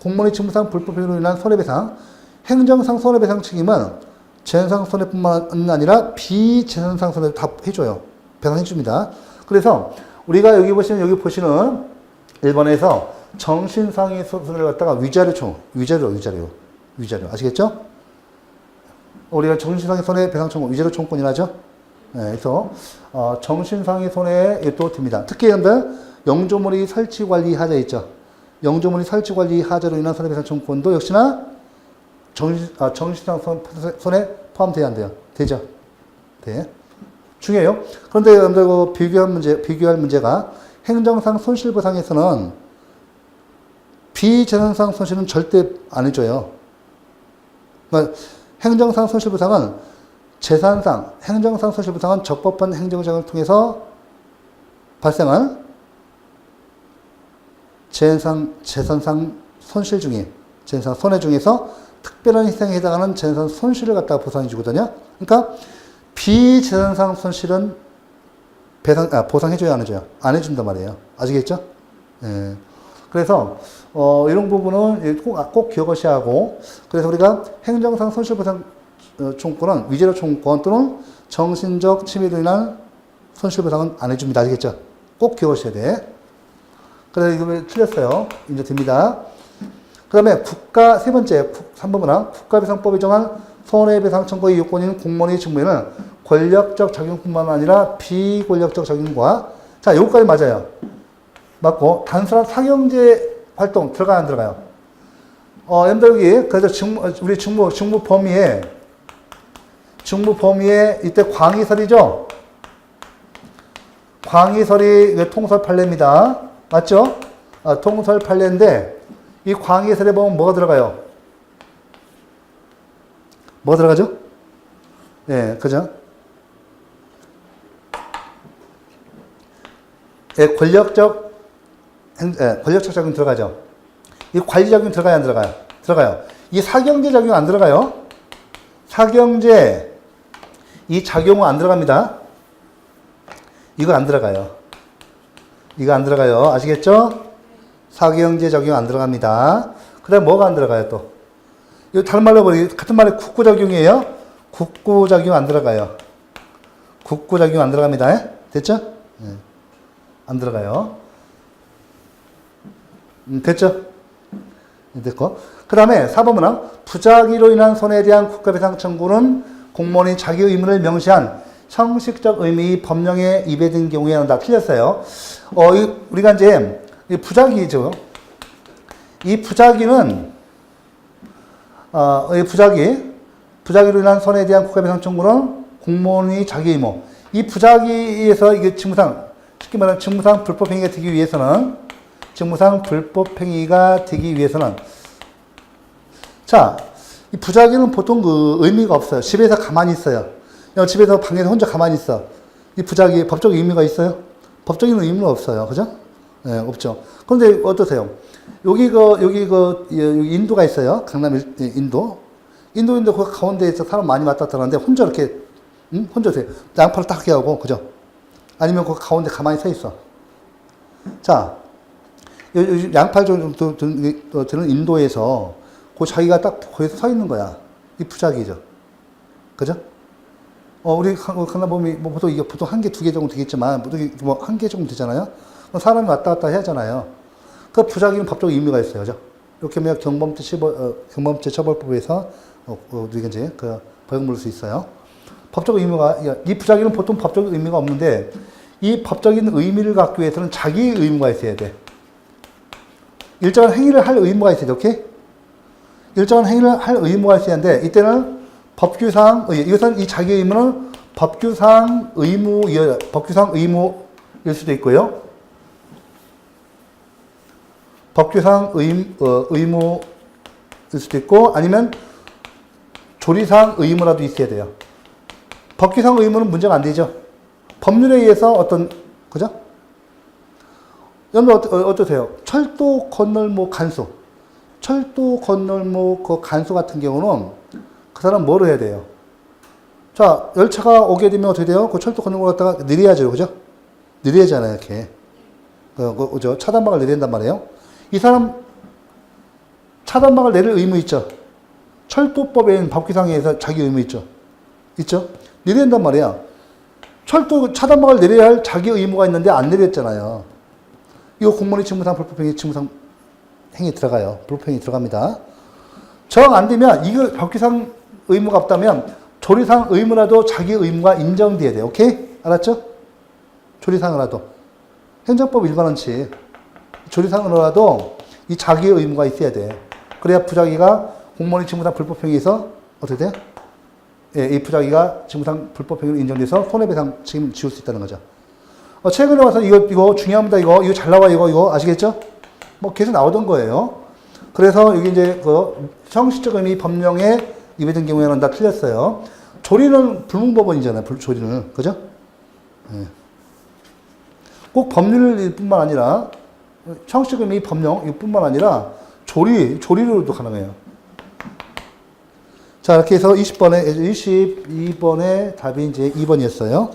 공무원의 직무상 불법행위로 인한 손해배상, 행정상 손해배상 책임은 재산상 손해뿐만 아니라 비재산상 손해도 다 해줘요. 배상해줍니다. 그래서 우리가 여기 보시는 1번에서 정신상의 손해를 갖다가 위자료. 아시겠죠? 우리가 정신상의 손해 배상 청구, 위자료 청구권이라 하죠? 네, 그래서, 정신상의 손해에 또 듭니다. 특히 여러분들, 영조물의 설치 관리 하자 있죠? 영조물의 설치 관리 하자로 인한 손해배상 청구권도 역시나 정신상 손해 포함돼야 안 돼요? 되죠? 네. 중요해요. 그런데 여러분들, 비교할 문제가 행정상 손실보상에서는 비재산상 손실은 절대 안 해줘요. 그러니까 행정상 손실보상은 행정상 손실보상은 적법한 행정장을 통해서 발생한 재산상 손실 중에, 재산상 손해 중에서 특별한 희생에 해당하는 재산상 손실을 갖다가 보상해 주거든요. 그러니까 비재산상 손실은 보상해줘야 안 해줘요? 안 해준단 말이에요. 아시겠죠? 예. 그래서, 이런 부분은 꼭 기억하셔야 하고, 그래서 우리가 행정상 손실보상 청구권은 위자료 청구권 또는 정신적 침해로 인한 손실보상은 안 해줍니다. 아시겠죠? 꼭 기억하셔야 돼. 그래서 이거 틀렸어요. 이제 됩니다. 그 다음에 세 번째, 3번 문항. 국가배상법이 정한 손해배상 청구의 요건인 공무원의 직무에는 권력적 작용뿐만 아니라 비권력적 작용과, 자, 요거까지 맞아요. 맞고, 단순한 사경제 활동 들어가요, 안 들어가요? 여러분들 여기, 그래서 우리 직무 범위에 이때 광의설이죠? 광의설이 통설 판례입니다. 맞죠? 통설 판례인데, 이 광의설에 보면 뭐가 들어가요? 뭐가 들어가죠? 예, 그죠? 예, 권력적 작용 들어가죠. 이 관리 작용 들어가요, 안 들어가요? 들어가요. 이 사경제 작용 안 들어가요? 사경제, 이 작용은 안 들어갑니다. 이거 안 들어가요. 이거 안 들어가요. 아시겠죠? 사경제 작용 안 들어갑니다. 그 다음 뭐가 안 들어가요, 또? 이거 다른 말로 같은 말에 국구작용이에요? 국구작용 안 들어가요. 국구작용 안 들어갑니다. 됐죠? 네. 안 들어가요. 됐죠? 됐고. 그 다음에 4번 문항. 부작위로 인한 손해에 대한 국가배상 청구는 공무원이 자기 의무를 명시한 형식적 의미 법령에 입에든 경우에는 다 틀렸어요. 우리가 이제 부작위죠. 이 부작위는 이 부작위로 인한 손해에 대한 국가배상 청구는 공무원이 자기 의무. 이 부작위에서 이게 직무상, 쉽게 말하면 직무상 불법행위가 되기 위해서는, 자, 이 부작위는 보통 그 의미가 없어요. 집에서 가만히 있어요. 집에서 방에서 혼자 가만히 있어. 이 부작위 법적 의미가 있어요? 법적인 의미는 없어요. 그죠? 네, 없죠. 그런데 어떠세요? 여기 인도가 있어요. 강남 인도. 인도 그 가운데에서 사람 많이 왔다 갔다 하는데 혼자 이렇게, 혼자 돼요. 양팔을 딱 하고, 그죠? 아니면 그 가운데 가만히 서 있어. 자, 양팔 정도 드는 인도에서 그 자기가 딱 거기서 서 있는 거야. 이 부작위죠. 그죠? 우리 강남 보면 뭐 보통 한 개, 두 개 정도 되겠지만, 보통 뭐 한 개 정도 되잖아요? 사람이 왔다 갔다 해야 하잖아요. 그 부작위는 법적 의미가 있어요. 그죠? 이렇게 하면 경범죄 처벌법에서, 우리가 이제 벌금 물을 수 있어요. 법적 의미가, 이 부작위는 보통 법적 의미가 없는데, 이 법적인 의미를 갖기 위해서는 자기 의무가 있어야 돼. 일정한 행위를 할 의무가 있어야 돼. 오케이? 일정한 행위를 할 의무가 있어야 하는데, 이때는 법규상, 이것은 이 자기 의무는 법규상 의무일 수도 있고요. 법규상 의무일 수도 있고, 아니면 조리상 의무라도 있어야 돼요. 법규상 의무는 문제가 안 되죠. 법률에 의해서 그죠? 여러분 어떠세요? 철도 건널목 간수. 철도 건널목 그 간수 같은 경우는 그 사람 뭐를 해야 돼요? 자, 열차가 오게 되면 어떻게 돼요? 그 철도 건널목 갖다가 내려야죠. 그죠? 내려야잖아요, 이렇게. 그죠? 차단막을 내려야 된단 말이에요. 이 사람 차단막을 내릴 의무 있죠? 철도법에는 법규상에서 자기 의무 있죠? 있죠? 내려야 된단 말이야. 철도 차단막을 내려야 할 자기 의무가 있는데 안 내렸잖아요. 이거 공무원의 직무상 불법행위 직무상 행위 들어가요. 불법행위 들어갑니다. 정 안 되면 이거 법규상 의무가 없다면 조리상 의무라도 자기 의무가 인정돼야 돼요. 오케이? 알았죠? 조리상으로라도. 행정법 일관원칙. 조리상으로라도 이 자기의 의무가 있어야 돼. 그래야 부작위가 공무원의 직무상 불법행위에서 어떻게 돼? 예, 이 부작위가 직무상 불법행위로 인정돼서 손해배상 책임 지울 수 있다는 거죠. 최근에 와서 이거 중요합니다. 이거 잘 나와. 이거 아시겠죠? 뭐 계속 나오던 거예요. 그래서 여기 이제 형식적 의미 법령에 입에든 경우에는 다 틀렸어요. 조리는 불문법원이잖아요. 조리는. 그죠? 예. 꼭 법률뿐만 아니라 형식적 의미 법령 이뿐만 아니라 조리로도 가능해요. 자, 이렇게 해서 22번의 답이 이제 2번이었어요.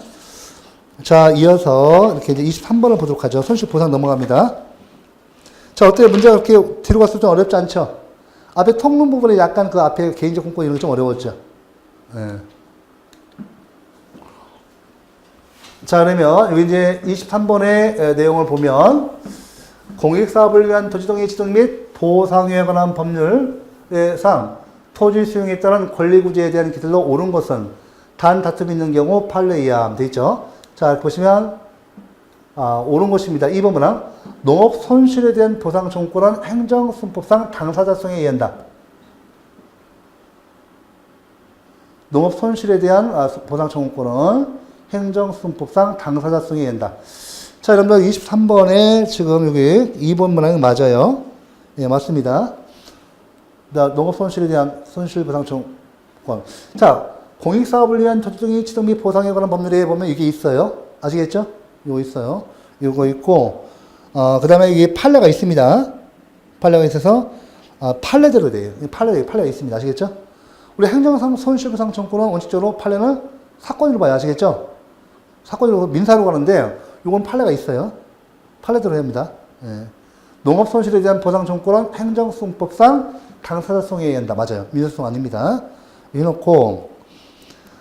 자, 이어서 이렇게 이제 23번을 보도록 하죠. 손실보상 넘어갑니다. 자, 어때요? 문제가 그렇게 뒤로 갈수록 좀 어렵지 않죠? 앞에 통문 부분에 약간 그 앞에 개인적 공권 이런 게 좀 어려웠죠? 네. 자, 그러면 여기 이제 23번의 내용을 보면 공익사업을 위한 토지동의 지정 및 보상에 관한 법률상 토지 수용에 따른 권리구제에 대한 기술로 옳은 것은 단 다툼이 있는 경우 판례에 의함 되어 있죠. 자, 보시면 옳은 것입니다. 2번 문항 농업 손실에 대한 보상 청구는 행정순법상 당사자성에 의한다. 농업 손실에 대한 보상 청구권은 행정순법상 당사자성에 의한다. 자, 여러분들 23번에 지금 여기 2번 문항이 맞아요. 예, 맞습니다. 농업 손실에 대한 손실보상 청구권. 자, 공익사업을 위한 토지등의 지정 및 보상에 관한 법률에 보면 이게 있어요. 아시겠죠? 이거 있어요. 이거 있고, 그 다음에 이게 판례가 있습니다. 판례가 있어서, 판례대로 돼요. 판례가 있습니다. 아시겠죠? 우리 행정상 손실보상 청구는 원칙적으로 판례는 사건으로 봐요. 아시겠죠? 사건으로, 민사로 가는데, 이건 판례가 있어요. 판례대로 합니다. 예. 농업 손실에 대한 보상 청구는 행정순법상 당사자성에 의한다. 맞아요. 민사성 아닙니다. 해놓고,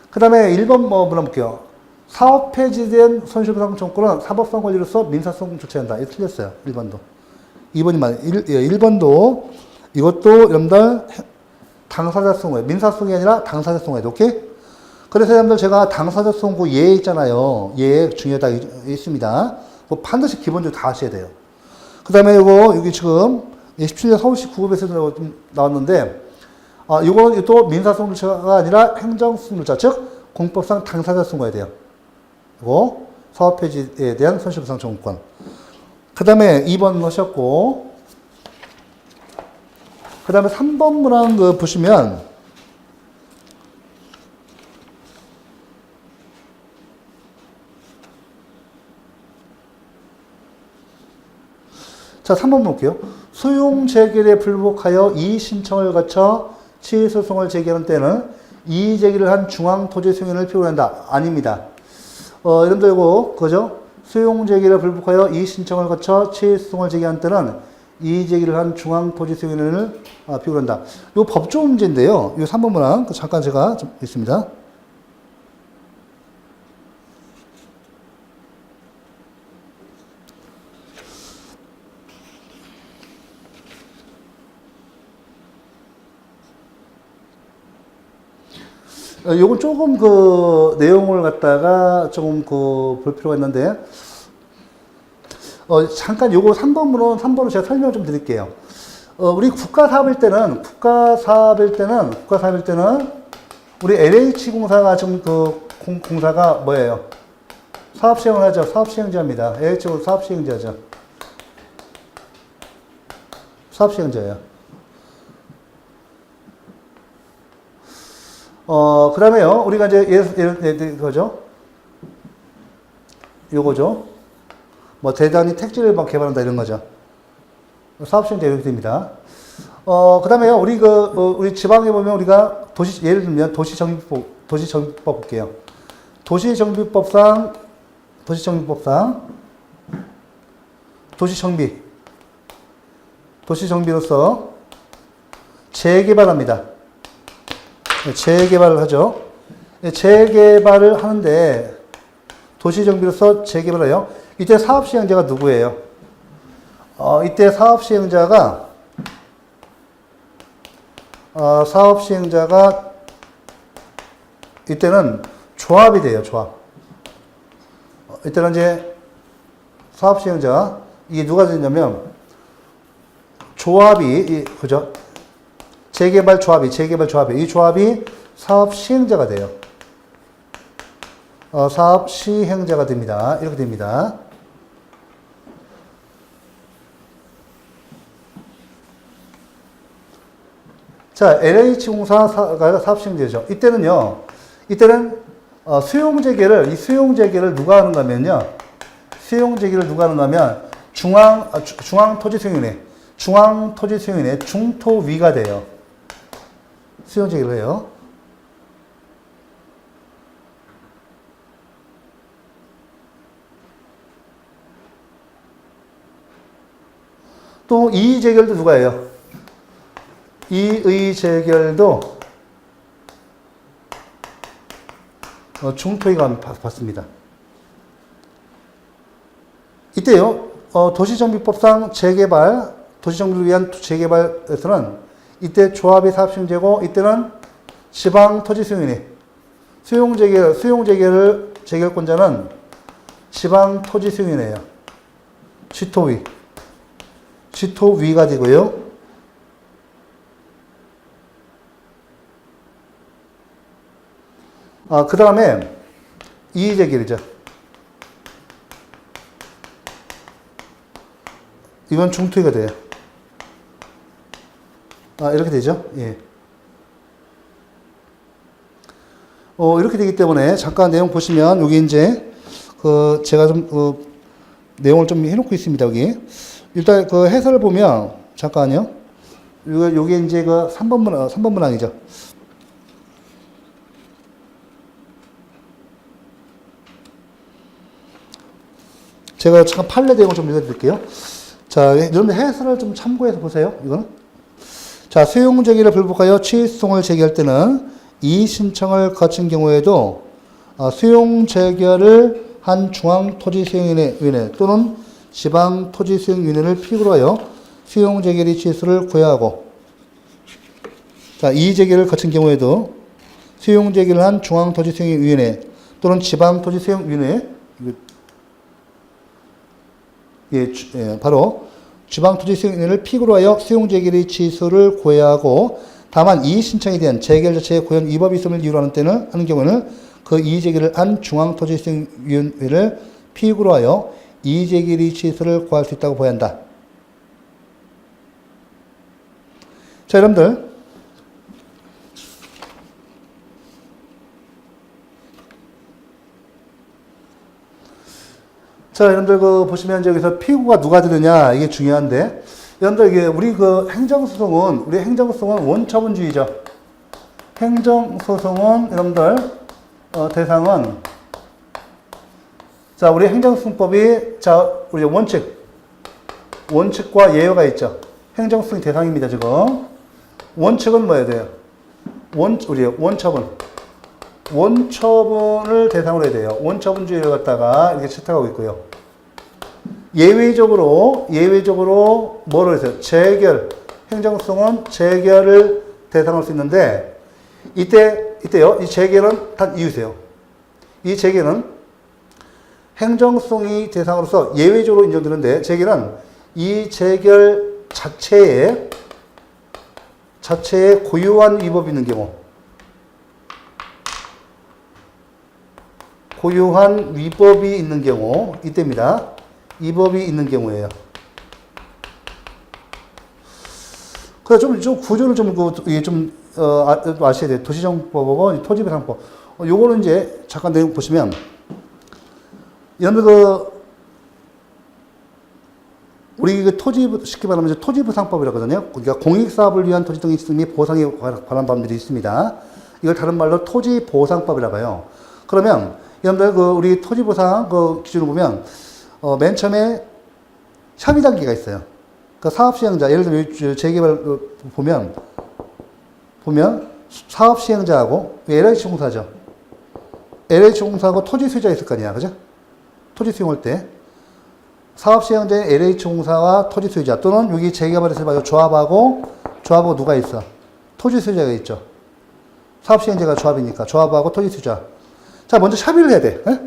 그 다음에 1번 물어볼게요. 사업 폐지된 손실보상 청구는 사법성 권리로서 민사성 조치한다. 이거 틀렸어요. 1번도. 2번이 맞아요. 1번도 이것도 여러분들 당사자성에 민사성이 아니라 당사자성에 오케이? 그래서 여러분들 제가 당사자 선고 예에 있잖아요. 예에 중요하다 있습니다. 뭐 반드시 기본적으로 다 하셔야 돼요. 그 다음에 이거 여기 지금 17년 서울시 구급에서 나왔는데 이거는 또 민사소송물자가 아니라 행정소송물자, 즉 공법상 당사자 선고해야 돼요. 이거 사업폐지에 대한 손실보상 청구권. 그 다음에 2번 하셨고, 그 다음에 3번 문항 보시면 자, 3번 볼게요. 소용 제기에 불복하여 이의 신청을 거쳐 취소송을 제기하는 때는 이의 제기를 한 중앙토지승인을 필요로 한다. 아닙니다. 여러분들 이거 그죠? 소용 제기를 불복하여 이의 신청을 거쳐 취소송을 제기한 때는 이의 제기를 한 중앙토지승인을 필요로 한다. 이 법조 문제인데요. 이 3번 문항 잠깐 제가 좀 있습니다. 요건 조금 내용을 갖다가 조금 볼 필요가 있는데, 잠깐 요거 3번으로 제가 설명 좀 드릴게요. 우리 국가사업일 때는 우리 LH공사가 지금 공사가 뭐예요? 사업시행을 하죠. 사업시행자입니다. LH공사 사업시행자죠. 사업시행자예요. 그 다음에요, 우리가 이제, 그거죠? 요거죠? 뭐, 대단히 택지를 막 개발한다, 이런 거죠. 사업시행자 이렇게 됩니다. 그 다음에요, 우리 지방에 보면 우리가 예를 들면 도시정비법 볼게요. 도시정비법상, 도시정비로서 재개발합니다. 재개발을 하죠. 재개발을 하는데 도시정비로서 재개발을 해요. 이때 사업시행자가 누구예요? 이때 사업시행자가 이때는 조합이 돼요. 조합. 이때는 이제 사업시행자 이게 누가 되냐면 조합이 그죠? 재개발 조합이 이 조합이 사업 시행자가 돼요. 사업 시행자가 됩니다. 이렇게 됩니다. 자, LH공사가 사업 시행자죠. 이때는 수용 재개를 누가 하는가 하면요. 중앙토지수용인의 중토위가 돼요. 수용 제기를 해요. 또 이의 제결도 누가 해요? 이의 제결도 중토위가 받습니다. 이때요. 도시정비법상 도시정비를 위한 재개발에서는 이때 조합이 사업시행자고 이때는 지방토지수용인이 재개권자는 지방토지수용인이에요. 지토위가 되고요. 그 다음에 이의제결이죠. 이건 중토위가 돼요. 이렇게 되죠. 예. 이렇게 되기 때문에 잠깐 내용 보시면 여기 이제 제가 좀 내용을 좀 해놓고 있습니다. 여기 일단 해설을 보면 잠깐요. 요게 이제 3번 문항이죠. 제가 잠깐 판례 내용을 좀 읽어드릴게요. 자, 여러분들 해설을 좀 참고해서 보세요. 이거는. 자, 수용제기를 불복하여 취소송을 제기할 때는 이의 신청을 거친 경우에도 수용제기를 한 중앙토지수용위원회 또는 지방토지수용위원회를 필요로 하여 수용제기의 취소를 구해하고, 자, 이의 제기를 거친 경우에도 수용 제기를 한 중앙토지수용위원회 또는 지방토지수용위원회, 바로 지방토지수용위원회를 필요로 하여 수용 제기의 취소를 고해하고, 다만 이의 신청에 대한 재결 자체의 고연 위법이 있음을 이유로 하는 경우는 그 이의 제기를 한 중앙토지수용위원회를 필요로 하여 이의 제기의 취소를 고할 수 있다고 보아야 한다. 자, 여러분들, 자, 여러분들 보시면 여기서 피고가 누가 되느냐 이게 중요한데, 여러분들 이게 우리 행정소송은 원처분주의죠. 행정소송은 여러분들 대상은, 자, 우리 행정소송법이, 자, 우리 원칙과 예외가 있죠. 행정소송이 대상입니다, 지금. 원칙은 뭐야 돼요? 우리 원처분을 대상으로 해야 돼요. 원처분주의를 갖다가 이렇게 채택하고 있고요. 예외적으로 뭐를 해서요? 행정소송은 재결을 대상으로 할 수 있는데, 이때요, 이 재결은 단 이유세요. 이 재결은 행정소송이 대상으로서 예외적으로 인정되는데, 재결은 이 재결 자체에 고유한 위법이 있는 경우, 고유한 위법이 있는 경우, 이때입니다. 위법이 있는 경우예요. 그래서 좀 구조를 아셔야 돼요. 도시정법하고 토지부상법. 요거는 이제 잠깐 내용 보시면, 여러분 우리 쉽게 말하면 이제 토지부상법이라거든요. 그러니까 공익사업을 위한 토지 등의 및 보상에 관한 법률이 있습니다. 이걸 다른 말로 토지보상법이라고 해요. 그러면 여러분들 우리 토지보상 기준을 보면, 맨 처음에 협의 단계가 있어요. 그 사업시행자, 예를 들면 재개발 보면 사업시행자하고 LH공사죠. LH공사하고 토지수요자가 있을 거 아니야, 그죠? 토지 수용할 때 사업시행자인 LH공사와 토지수요자, 또는 여기 재개발에서 봐요, 조합하고 누가 있어? 토지수요자가 있죠. 사업시행자가 조합이니까 조합하고 토지수요자. 자, 먼저 협의를 해야 돼. 에?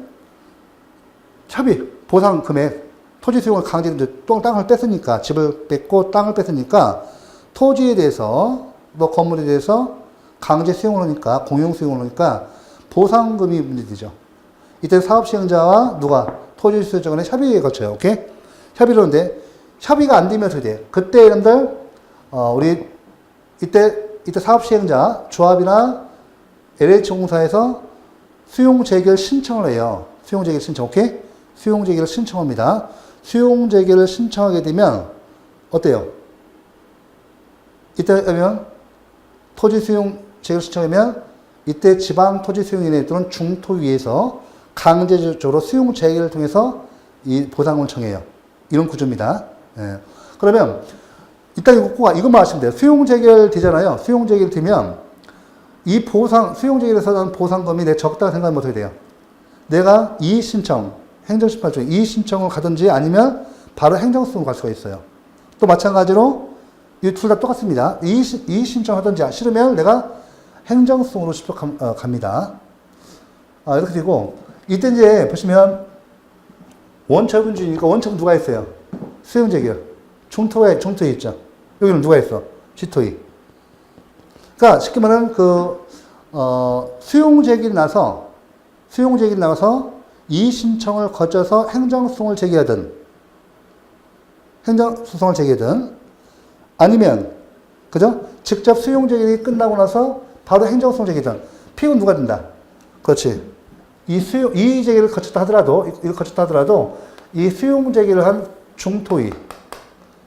협의, 보상 금액, 토지 수용을 강제로 땅을 뺐으니까, 집을 뺐고 땅을 뺐으니까 토지에 대해서, 건물에 대해서 강제 수용을 하니까, 공용 수용을 하니까 보상금이 문제되죠. 이때 사업시행자와 토지 수요자 간에 협의에 거쳐요. 오케이? 협의를 하는데, 협의가 안 되면 어떻게 돼? 그때 여러분들, 이때 사업시행자, 조합이나 LH공사에서 수용재결 신청을 해요. 수용재결 신청, 오케이? 수용재결을 신청합니다. 수용재결을 신청하게 되면, 어때요? 이때 하면, 토지 수용재결 신청하면, 이때 지방토지수용위원회 또는 중토위에서 강제적으로 수용재결을 통해서 이 보상을 청해요. 이런 구조입니다. 예. 그러면, 일단 이것만 아시면 돼요. 수용재결 되잖아요. 수용재결 되면, 이 수용재결에서 나는 보상금이 내 적다고 생각하면 어떻게 돼요? 내가 이의신청, 행정심판 중에 이의신청을 가든지 아니면 바로 행정소송을 갈 수가 있어요. 또 마찬가지로 이 둘 다 똑같습니다. 이의신청 하든지 싫으면 내가 행정소송으로 직접 갑니다. 이렇게 되고, 이때 이제 보시면 원처분주의니까 원처분 누가 있어요? 수용재결. 중토에 있죠. 여기는 누가 있어? 지토위. 그러니까 쉽게 말하면 수용재결이 나서 이의신청을 거쳐서 행정소송을 제기하든 아니면, 그죠? 직접 수용재결이 끝나고 나서 바로 행정소송 제기든 피고는 누가 된다? 그렇지. 이의재결을 거쳤다 하더라도 이 수용재결을 한 중토위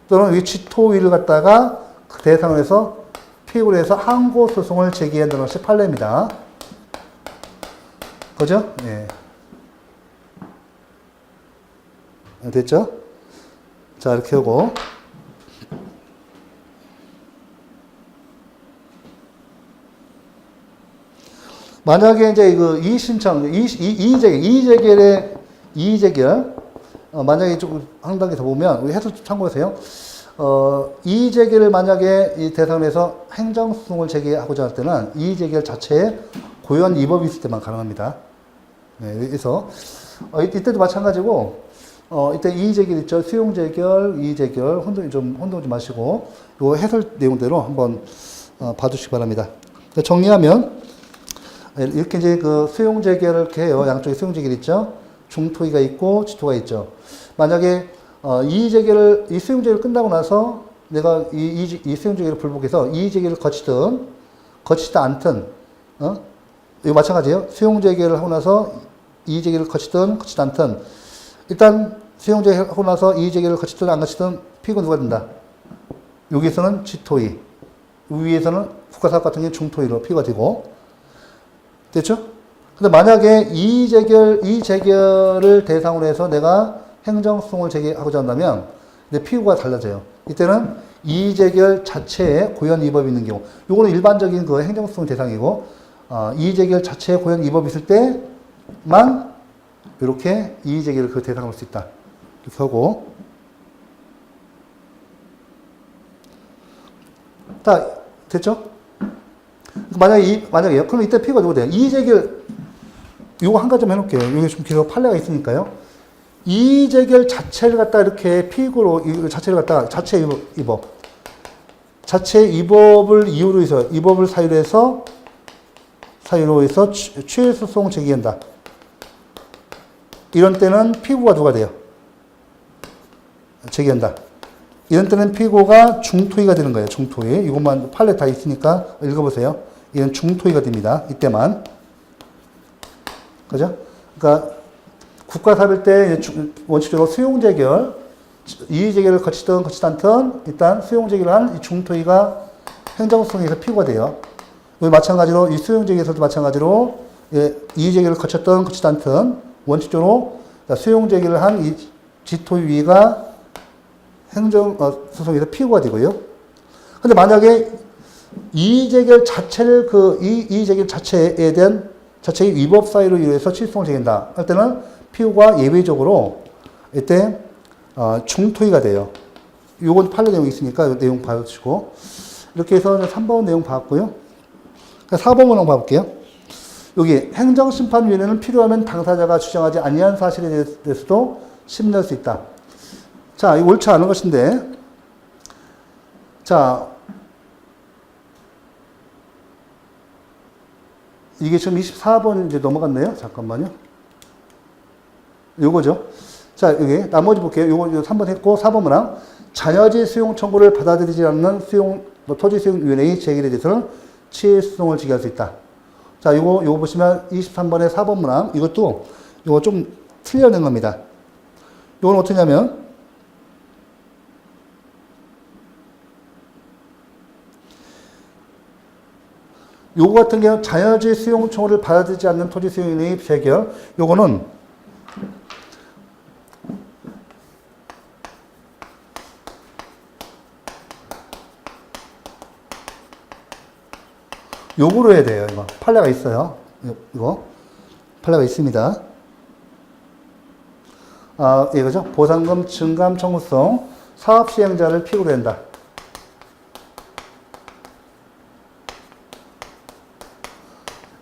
또는 이 지토위를 갖다가 그 대상을 해서 피고를 해서 항고소송을 제기한다는 것이 판례입니다. 그죠? 예. 됐죠? 자, 이렇게 하고. 만약에 이제 이의신청, 이의재결, 만약에 조금 한 단계 더 보면, 우리 해설 참고하세요. 이의재결을 만약에 이 대상에서 행정소송을 제기하고자 할 때는 이의재결 자체에 고유한 위법이 있을 때만 가능합니다. 네, 그래서 이때도 마찬가지고 이때 이의제결 있죠. 수용제결, 이의제결 혼동 좀 마시고 요 해설 내용대로 한번 봐주시기 바랍니다. 정리하면 이렇게 이제 그 수용제결을 이렇게 해요. 양쪽에 수용제결 있죠. 중토의가 있고 지토가 있죠. 만약에 이의제결을 이 수용제결을 끝나고 나서 내가 이 수용제결을 불복해서 이의제결을 거치지 않든 이거 마찬가지예요. 수용제결을 하고 나서 이의제결을 거치지 않든 일단 수용제결을 하고 나서 이의제결을 거치든 안 거치든 피고가 누가 된다. 여기서는 지토의, 위에서는 국가사업 같은 경우는 중토의로 피고가 되고 됐죠? 근데 만약에 이의제결을 대상으로 해서 내가 행정소송을 제기하고자 한다면 이제 피고가 달라져요. 이때는 이의제결 자체에 고유한 위법이 있는 경우, 요거는 일반적인 그 행정소송 대상이고, 이의제결 자체에 고유한 위법이 있을 때만 이렇게 이의제결을 그 대상으로 할 수 있다. 이렇게 하고, 자, 됐죠? 만약에요. 그럼 이때 피고가 누가 돼요? 이의제결, 요거 한 가지만 해놓을게요. 여기 좀 길어 판례가 있으니까요. 이의제결 자체를 갖다 이렇게 피고로, 자체를 갖다 자체 위법. 자체 위법을 이유로 해서, 위법을 사유로 해서 취해소송 제기한다. 이런 때는 피고가 누가 돼요? 제기한다. 이런 때는 피고가 중토의가 되는 거예요. 중토의. 이것만 판례 다 있으니까 읽어보세요. 이건 중토의가 됩니다. 이때만. 그죠? 그러니까 국가사업일 때 원칙적으로 수용제결, 이의제결을 거치든 거치지 않든 일단 수용제결을 한 이 중토의가 행정소송에서 피고가 돼요. 마찬가지로 이 수용제결에서도 마찬가지로 이의제결을 거쳤든 거치지 않든 원칙적으로 수용제결을 한 이 지토의가 행정소송에서 피고가 되고요. 근데 만약에 이의제결 자체를 이의제결 자체에 대한 자체의 위법 사유로 인해서 취소송을 제기한다 할 때는 피고가 예외적으로 이때 중토의가 돼요. 요건 판례 내용이 있으니까 내용 봐주시고 이렇게 해서 3번 내용 봤고요. 4번 내용 봐볼게요. 여기 행정심판위원회는 필요하면 당사자가 주장하지 아니한 사실에 대해서도 심리할 수 있다. 자, 이거 옳지 않은 것인데, 자, 이게 지금 24번 이제 넘어갔네요. 잠깐만요. 요거죠. 자, 여기 나머지 볼게요. 요거 3번 했고, 4번 문항. 자녀지 수용 청구를 받아들이지 않는 토지수용위원회의 제기에 대해서는 취해소송을 제기할 수 있다. 자, 요거 보시면 23번에 4번 문항. 요거 좀 틀려낸 겁니다. 요건 어떠냐면, 요거 같은 경우는 자녀지 수용 청구를 받아들이지 않는 토지 수용인의 재결. 요거는 요구로 해야 돼요. 이거 판례가 있어요. 이거 판례가 있습니다. 이거죠. 보상금 증감 청구성 사업 시행자를 피고로 한다.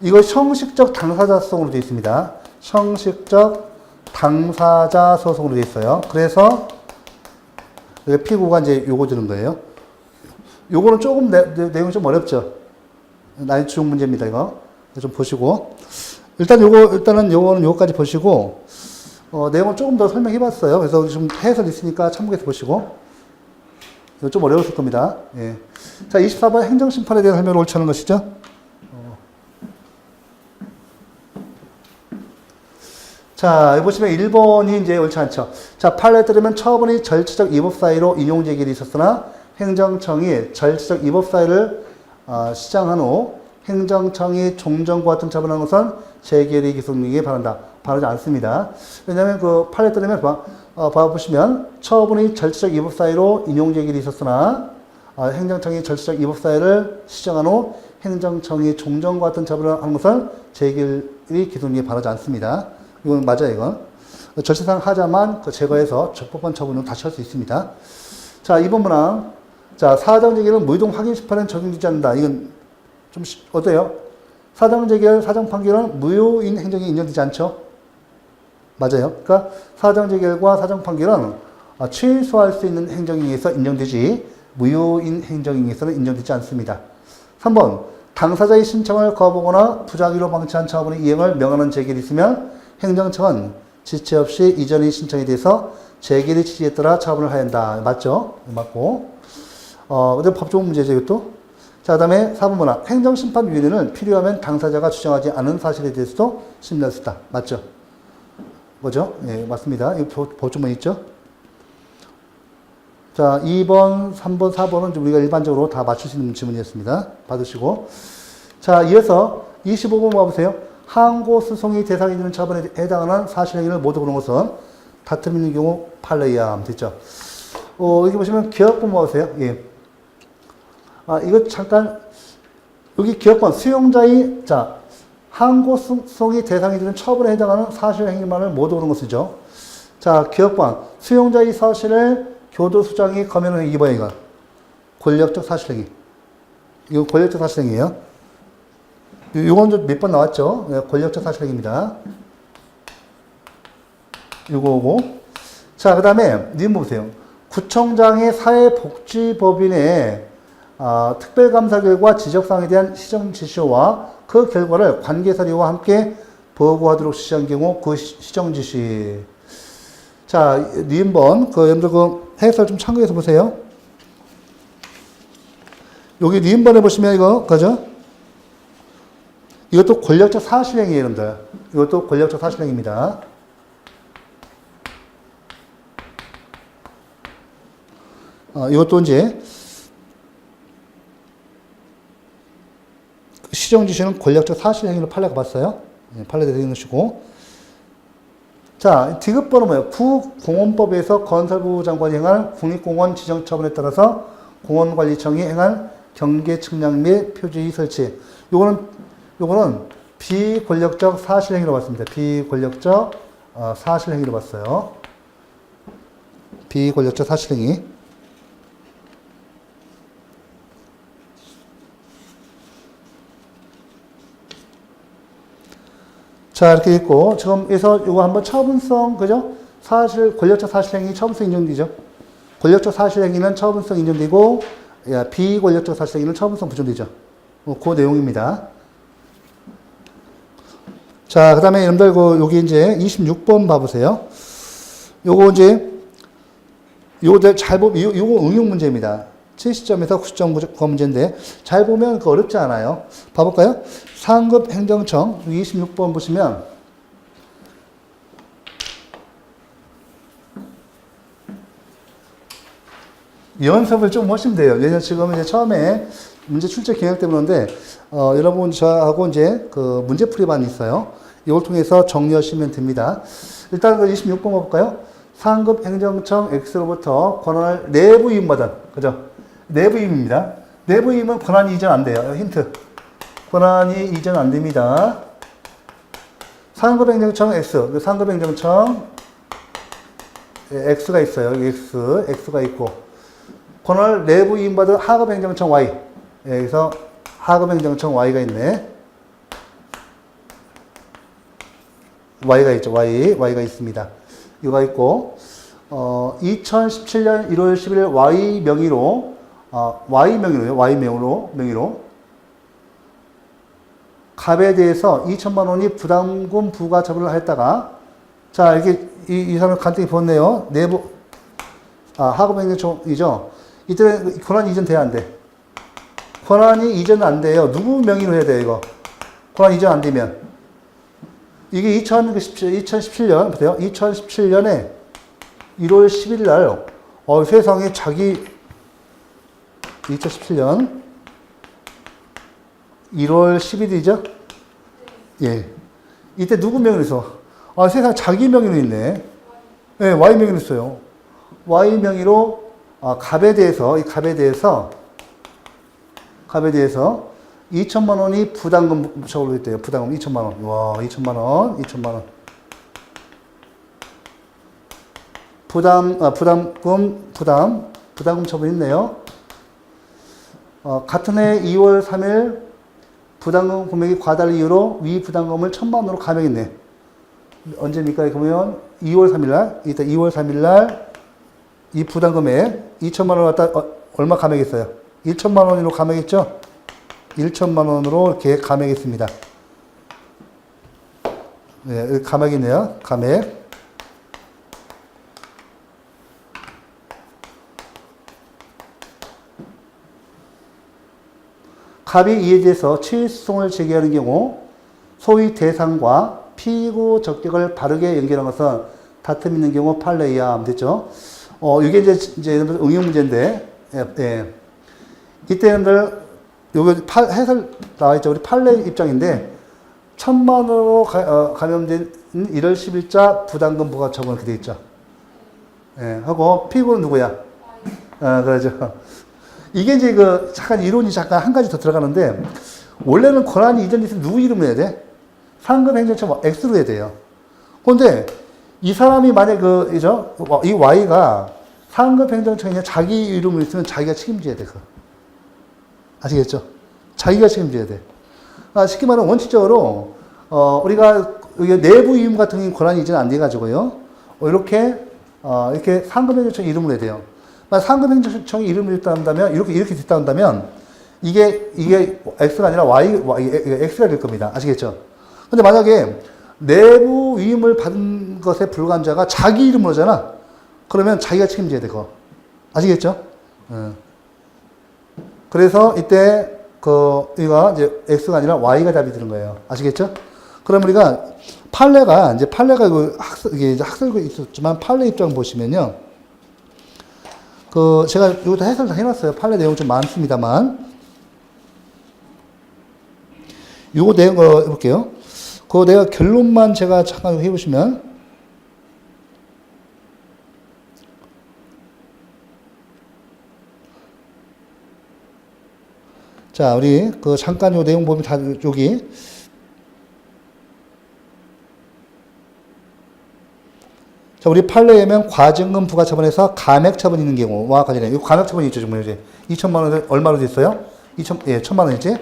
이거 형식적 당사자 소송으로 되어 있습니다. 형식적 당사자 소송으로 되어 있어요. 그래서 피고가 이제 요거 주는 거예요. 요거는 조금 내용이 좀 어렵죠. 난이도 문제입니다. 이거 좀 보시고 일단은 요거는 요거까지 보시고 내용을 조금 더 설명해봤어요. 그래서 좀 해설 있으니까 참고해서 보시고 이거 좀 어려웠을 겁니다. 예. 자, 24번 행정심판에 대한 설명을 옳지 않은 것이죠. 자, 여기 보시면 1번이 이제 옳지 않죠. 자, 판례에 따르면 처분이 절차적 위법 사유로 인용 제기일이 있었으나 행정청이 절차적 위법 사유를 시정한 후 행정청이 종전과 같은 처분한 것은 재결의 기소명에 바란다. 바라지 않습니다. 왜냐하면 그 판례에 따르면 봐보시면 처분이 절차적 위법 사유로 인용 제기일이 있었으나 행정청이 절차적 위법 사유를 시정한 후 행정청이 종전과 같은 처분을 한 것은 재결의 기소명에 바라지 않습니다. 이건 맞아요, 이건. 절차상 하자만 제거해서 적법한 처분으로 다시 할 수 있습니다. 자, 2번 문항. 자, 사정제기는 무이동 확인 심판은 적용되지 않는다. 이건 좀 어때요? 사정재결, 사정판결은 무효인 행정이 인정되지 않죠? 맞아요. 그러니까 사정재결과 사정판결은 취소할 수 있는 행정에 의해서 인정되지 무효인 행정에 의해서는 인정되지 않습니다. 3번 당사자의 신청을 거부하거나 부작위로 방치한 처분의 이행을 명하는 재결이 있으면 행정청은 지체 없이 이전의 신청에 대해서 재결의 취지에 따라 처분을 해야 한다. 맞죠? 맞고. 근데 법조문 문제죠, 이것도. 자, 그 다음에 4번 문항. 행정심판위원회는 필요하면 당사자가 주장하지 않은 사실에 대해서도 심리할 수 있다. 맞죠? 뭐죠? 예, 맞습니다. 이거 법조문 있죠? 자, 2번, 3번, 4번은 우리가 일반적으로 다 맞출 수 있는 질문이었습니다. 받으시고. 자, 이어서 25번 봐보세요. 항고소송이 대상이 되는 처분에 해당하는 사실행위를 모두 보는 것은 다툼이 있는 경우 판례해야 함. 됐죠? 여기 보시면 기억본 봐보세요. 예. 이거 잠깐, 여기 기억본, 수용자의, 자, 항고소송이 대상이 되는 처분에 해당하는 사실행위만을 모두 보는 것이죠. 자, 기억본, 수용자의 사실을 교도소장이 검열하는 이거 이거. 권력적 사실행위. 이거 권력적 사실행위예요. 요건 몇 번 나왔죠? 네, 권력적 사실행위입니다. 요거고. 자, 그 다음에, 님 보세요. 구청장의 사회복지법인의 특별감사 결과 지적사항에 대한 시정지시와 그 결과를 관계사료와 함께 보고하도록 지시한 경우 그 시정지시. 자, 니은번, 여러분들 해설 좀 참고해서 보세요. 여기 니은번에 보시면 이거, 그죠? 이것도 권력적 사실행위예요, 여러분들. 이것도 권력적 사실행위입니다. 이것도 이제, 시정지시는 권력적 사실행위로 판례가 봤어요. 판례 대상에 넣으시고. 자, 디귿번은 뭐예요? 부공원법에서 건설부 장관이 행할 국립공원 지정처분에 따라서 공원관리청이 행할 경계 측량 및 표지 설치. 요거는 비권력적 사실행위로 봤습니다. 비권력적 사실행위로 봤어요. 비권력적 사실행위. 자, 이렇게 있고, 지금 여기서 이거 한번 처분성, 그죠? 권력적 사실행위 처분성 인정되죠? 권력적 사실행위는 처분성 인정되고, 비권력적 사실행위는 처분성 부정되죠? 그 내용입니다. 자, 그 다음에 여러분들, 여기 이제 26번 봐보세요. 요거 이제, 요거 잘 보면, 요거 응용 문제입니다. 70점에서 90점 문제인데, 잘 보면 어렵지 않아요. 봐볼까요? 상급 행정청 26번 보시면 연습을 좀 하시면 돼요. 왜냐면 지금 이제 처음에 문제 출제 경향 때문인데 여러분 저하고 이제 그 문제풀이반이 있어요. 이걸 통해서 정리하시면 됩니다. 일단 26번 볼까요? 상급 행정청 X로부터 권한을 내부 이임받은, 그죠? 내부 이임입니다. 내부 이임은 권한이 이전 안 돼요. 힌트. 권한이 이전 안 됩니다. 상급행정청 X, 상급행정청 X가 있어요. 여기 X가 있고 권한을 내부 이임받은 하급행정청 Y. 여기서 하급행정청 Y가 있네. Y가 있죠. Y가 있습니다. 이거가 있고 2017년 1월 10일 Y 명의로 갑에 대해서 2천만 원이 부담금 부과 처분을 했다가, 자, 이렇게, 이 사람을 간단히 보았네요. 내부, 하급행정청이죠. 이때 권한 이전 돼야 안 돼. 권한이 이전 안 돼요. 누구 명의로 해야 돼요, 이거? 권한 이전 안 되면. 이게 2017년, 보세요. 2017년에 1월 10일 날, 세상에 2017년 1월 10일이죠? 예. 이때 누구 명의로 있어? 세상 자기 명의로 있네. 예, Y 명의로 있어요. Y 명의로, 갑에 대해서 2천만 원이 부담금 처분을 했대요. 부담금 2천만 원. 와, 2천만 원. 부담금 처분 있네요. 같은 해 2월 3일 부담금 금액이 과다를 이유로 위 부담금을 1,000만 원으로 감액했네. 언제입니까? 그러면 2월 3일 날, 이따 2월 3일 날 이 부담금액 2,000만 원 갖다 얼마 감액했어요? 1,000만 원으로 감액했죠? 1,000만 원으로 이렇게 감액했습니다. 네, 감액이네요. 감액. 갑이 이에 대해서 취소송을 제기하는 경우 소위 대상과 피고 적격을 바르게 연결한 것은 다툼 있는 경우 판례에 의하면 됐죠. 이게 이제 응용 문제인데, 예. 이때는 요거 해설 나와 있죠. 우리 판례 입장인데 1,000만 원으로 감염된 1월 10일자 부담금 부과 처분 이렇게 돼 있죠. 예. 하고 피고는 누구야? 그러죠. 이게 이제 잠깐 이론이 잠깐 한 가지 더 들어가는데, 원래는 권한이 이전에 있으면 누구 이름으로 해야 돼? 상급행정처 X로 해야 돼요. 그런데 이 사람이 만약 이 Y가 상급행정처에 자기 이름으로 있으면 자기가 책임져야 돼. 아시겠죠? 자기가 책임져야 돼. 쉽게 말하면 원칙적으로, 우리가 내부 위임 같은 경우는 권한이 이전에 안 돼가지고요. 이렇게 상급행정처 이름으로 해야 돼요. 상급행정청이 이름을 했다면, 이렇게 됐다 한다면, 이게 X가 아니라 X가 될 겁니다. 아시겠죠? 근데 만약에 내부 위임을 받은 것에 불과한 자가 자기 이름으로잖아? 그러면 자기가 책임져야 돼, 그거. 아시겠죠? 그래서 이때, 이거 이제 X가 아니라 Y가 답이 되는 거예요. 아시겠죠? 그럼 우리가 판례가 이게 학설고 있었지만, 판례 입장 보시면요. 제가 여기다 해설 다 해놨어요. 판례 내용 좀 많습니다만. 요거 내용, 해볼게요. 내가 결론만 제가 잠깐 해보시면. 자, 우리, 잠깐 요 내용 보면 다, 여기. 자, 우리 판례에면 과징금 부과처분에서 감액처분이 있는 경우와 관련해. 이 감액처분이 있죠, 정말 이제. 2,000만 원 얼마로 됐어요? 1,000만 원이지?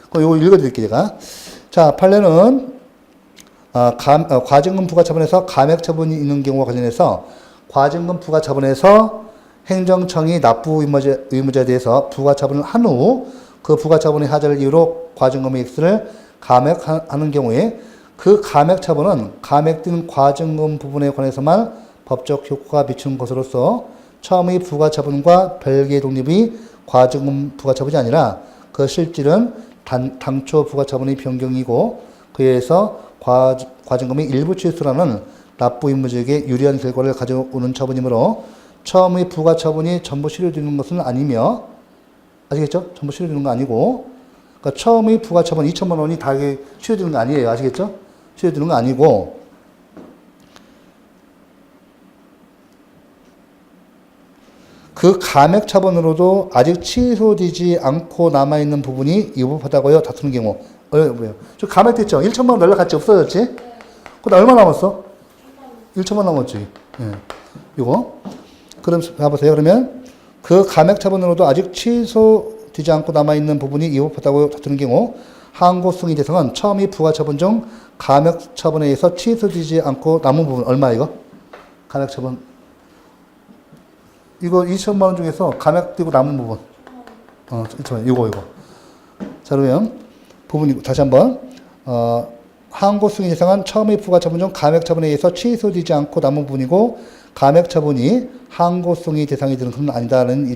그럼 요거 읽어드릴게요, 제가. 자, 판례는, 과징금 부과처분에서 감액처분이 있는 경우와 관련해서 과징금 부과처분에서 행정청이 납부 의무자에 대해서 부과처분을 한 후 그 부과처분의 하자를 이유로 과징금의 액수를 감액하는 경우에 그 감액처분은 감액된 과징금 부분에 관해서만 법적 효과가 미치는 것으로서 처음의 부과처분과 별개의 독립의 과징금 부과처분이 아니라 그 실질은 당초 부과처분의 변경이고 그에 의해서 과징금의 일부 취소라는 납부 의무자에게 유리한 결과를 가져오는 처분이므로 처음의 부과처분이 전부 실효되는 것은 아니며 아시겠죠? 전부 실효되는 거 아니고 그러니까 처음의 부과처분 2,000만 원이 다 실효되는 거 아니에요. 아시겠죠? 실효되는 거 아니고 그 감액처분으로도 아직 취소되지 않고 남아있는 부분이 위법하다고요. 다투는 경우. 뭐예요? 저 감액됐죠? 1,000만 원 연락같이 없어졌지? 그럼 얼마 남았어? 1,000만 남았지. 예. 이거. 그럼 봐보세요. 그러면 그 감액처분으로도 아직 취소되지 않고 남아있는 부분이 위법하다고 다투는 경우 항고승의 대상은 처음이 부과처분 중 감액처분에 의해서 취소되지 않고 남은 부분 얼마 이거? 감액처분 이거 2,000만 원 중에서 감액되고 남은 부분 이거 자 그러면 부분 다시 한번 항고승의 대상은 처음의 부과처분 중 감액처분에 의해서 취소되지 않고 남은 부분이고 감액처분이 항고승의 대상이 되는 것은 아니다라는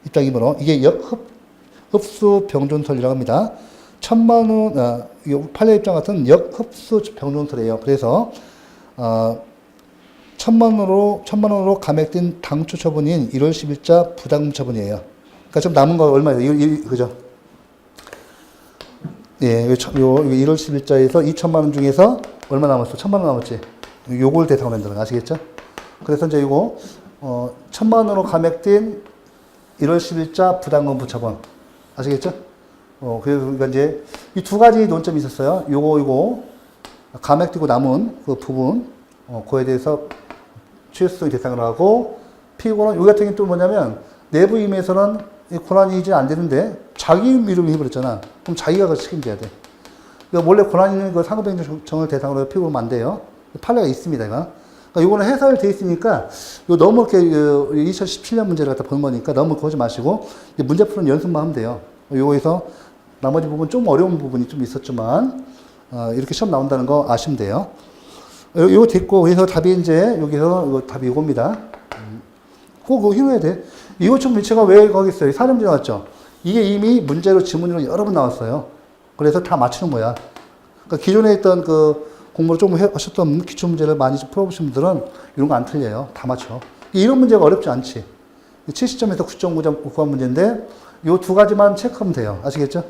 입장이므로 이게 역흡수 병존설이라고 합니다. 1,000만 원, 판례 입장 같은 역흡수 병존설이에요. 그래서 1,000만 원으로 감액된 당초 처분인 1월 10일자 부담금 처분이에요. 그러니까 좀 남은 거 얼마예요? 그죠? 예, 요 1월 10일자에서 2,000만 원 중에서 얼마 남았어? 1,000만 원 남았지? 요걸 대상으로 한다는 거 아시겠죠? 그래서 이제 이거 1,000만 원으로 감액된 1월 10일자 부담금 부처분 아시겠죠? 그러니까 이제 이 두 가지 논점이 있었어요. 요거 감액되고 남은 그 부분 그에 대해서 취소성이 대상으로 하고 피고는 요 같은 경우는 또 뭐냐면 내부 임에서는 고난이 이제 안 되는데 자기 이름을 해버렸잖아. 그럼 자기가 그 책임져야 돼. 그러니까 원래 고난이는 그 상급행정청을 대상으로 피고면 안 돼요. 판례가 있습니다, 이거. 그러니까 이거는 해설돼 있으니까 이거 너무 이렇게 2017년 문제를 갖다 본 거니까 너무 그러지 마시고 문제 푸는 연습만 하면 돼요. 요거에서 나머지 부분 좀 어려운 부분이 좀 있었지만 이렇게 시험 나온다는 거 아시면 돼요. 요거 됐고 그래서 답이 이제 여기서 이거 답이 이겁니다. 꼭 그거 해놔야 돼. 이것좀 위치가 왜 거기 있어요? 사람들이 나왔죠. 이게 이미 문제로 지문으로 여러 번 나왔어요. 그래서 다 맞추는 거야. 그러니까 기존에 있던 그 공부를 좀 하셨던 기출 문제를 많이 풀어보신 분들은 이런 거 안 틀려요. 다 맞춰. 이런 문제가 어렵지 않지. 70점에서 9.9점 구간 문제인데 요 두 가지만 체크하면 돼요. 아시겠죠?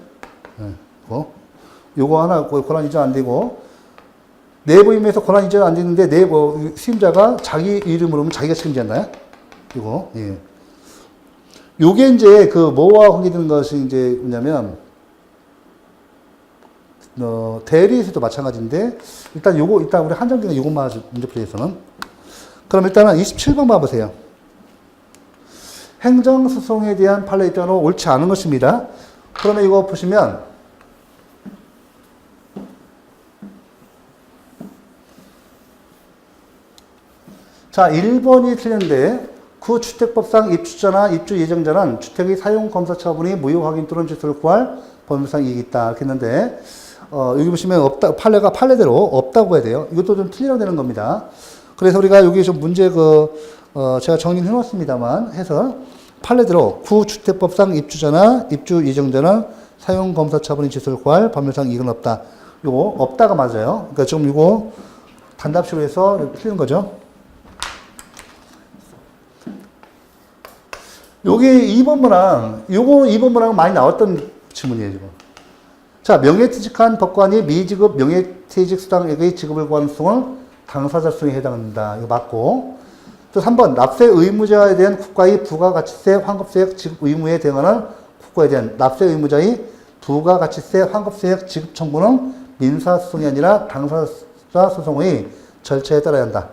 네. 요거 하나 고난 이전 안 되고 내부 임에서 고난 이전 안 되는데 내부 수임자가 자기 이름으로 하면 자기가 책임지나요? 이거 예. 요게 이제 그 뭐와 관계되는 것이 이제 뭐냐면 대리에서도 마찬가지인데 일단 요거 일단 우리 한정기는 요것만 하죠. 문제풀이에서는. 그럼 일단은 27번 봐보세요. 행정소송에 대한 판례 입장으로 옳지 않은 것입니다. 그러면 이거 보시면 자 1번이 틀렸는데 그 주택법상 입주자나 입주 예정자는 주택의 사용 검사 처분이 무효 확인 또는 취소를 구할 법률상 이익이 있다. 이렇게 했는데 여기 보시면 없다, 판례가 판례대로 없다고 해야 돼요. 이것도 좀 틀리라고 되는 겁니다. 그래서 우리가 여기 좀 문제 제가 정리해 놓았습니다만 해서 판례대로 구주택법상 입주자나 입주 예정자는 사용 검사 처분이 취소를 구할 법률상 이익은 없다. 요거 없다가 맞아요. 그러니까 지금 이거 단답식으로 해서 틀린 거죠. 요게 2번 문항, 요거 2번 문항은 많이 나왔던 질문이에요, 지금. 자, 명예퇴직한 법관이 미지급 명예퇴직 수당액의 지급을 구하는 소송을 당사자 수행에 해당한다. 이거 맞고. 또 3번, 납세 의무자에 대한 국가의 부가가치세 환급세액 지급 의무에 대응하는 국가에 대한 납세 의무자의 부가가치세 환급세액 지급 청구는 민사소송이 아니라 당사자 소송의 절차에 따라야 한다.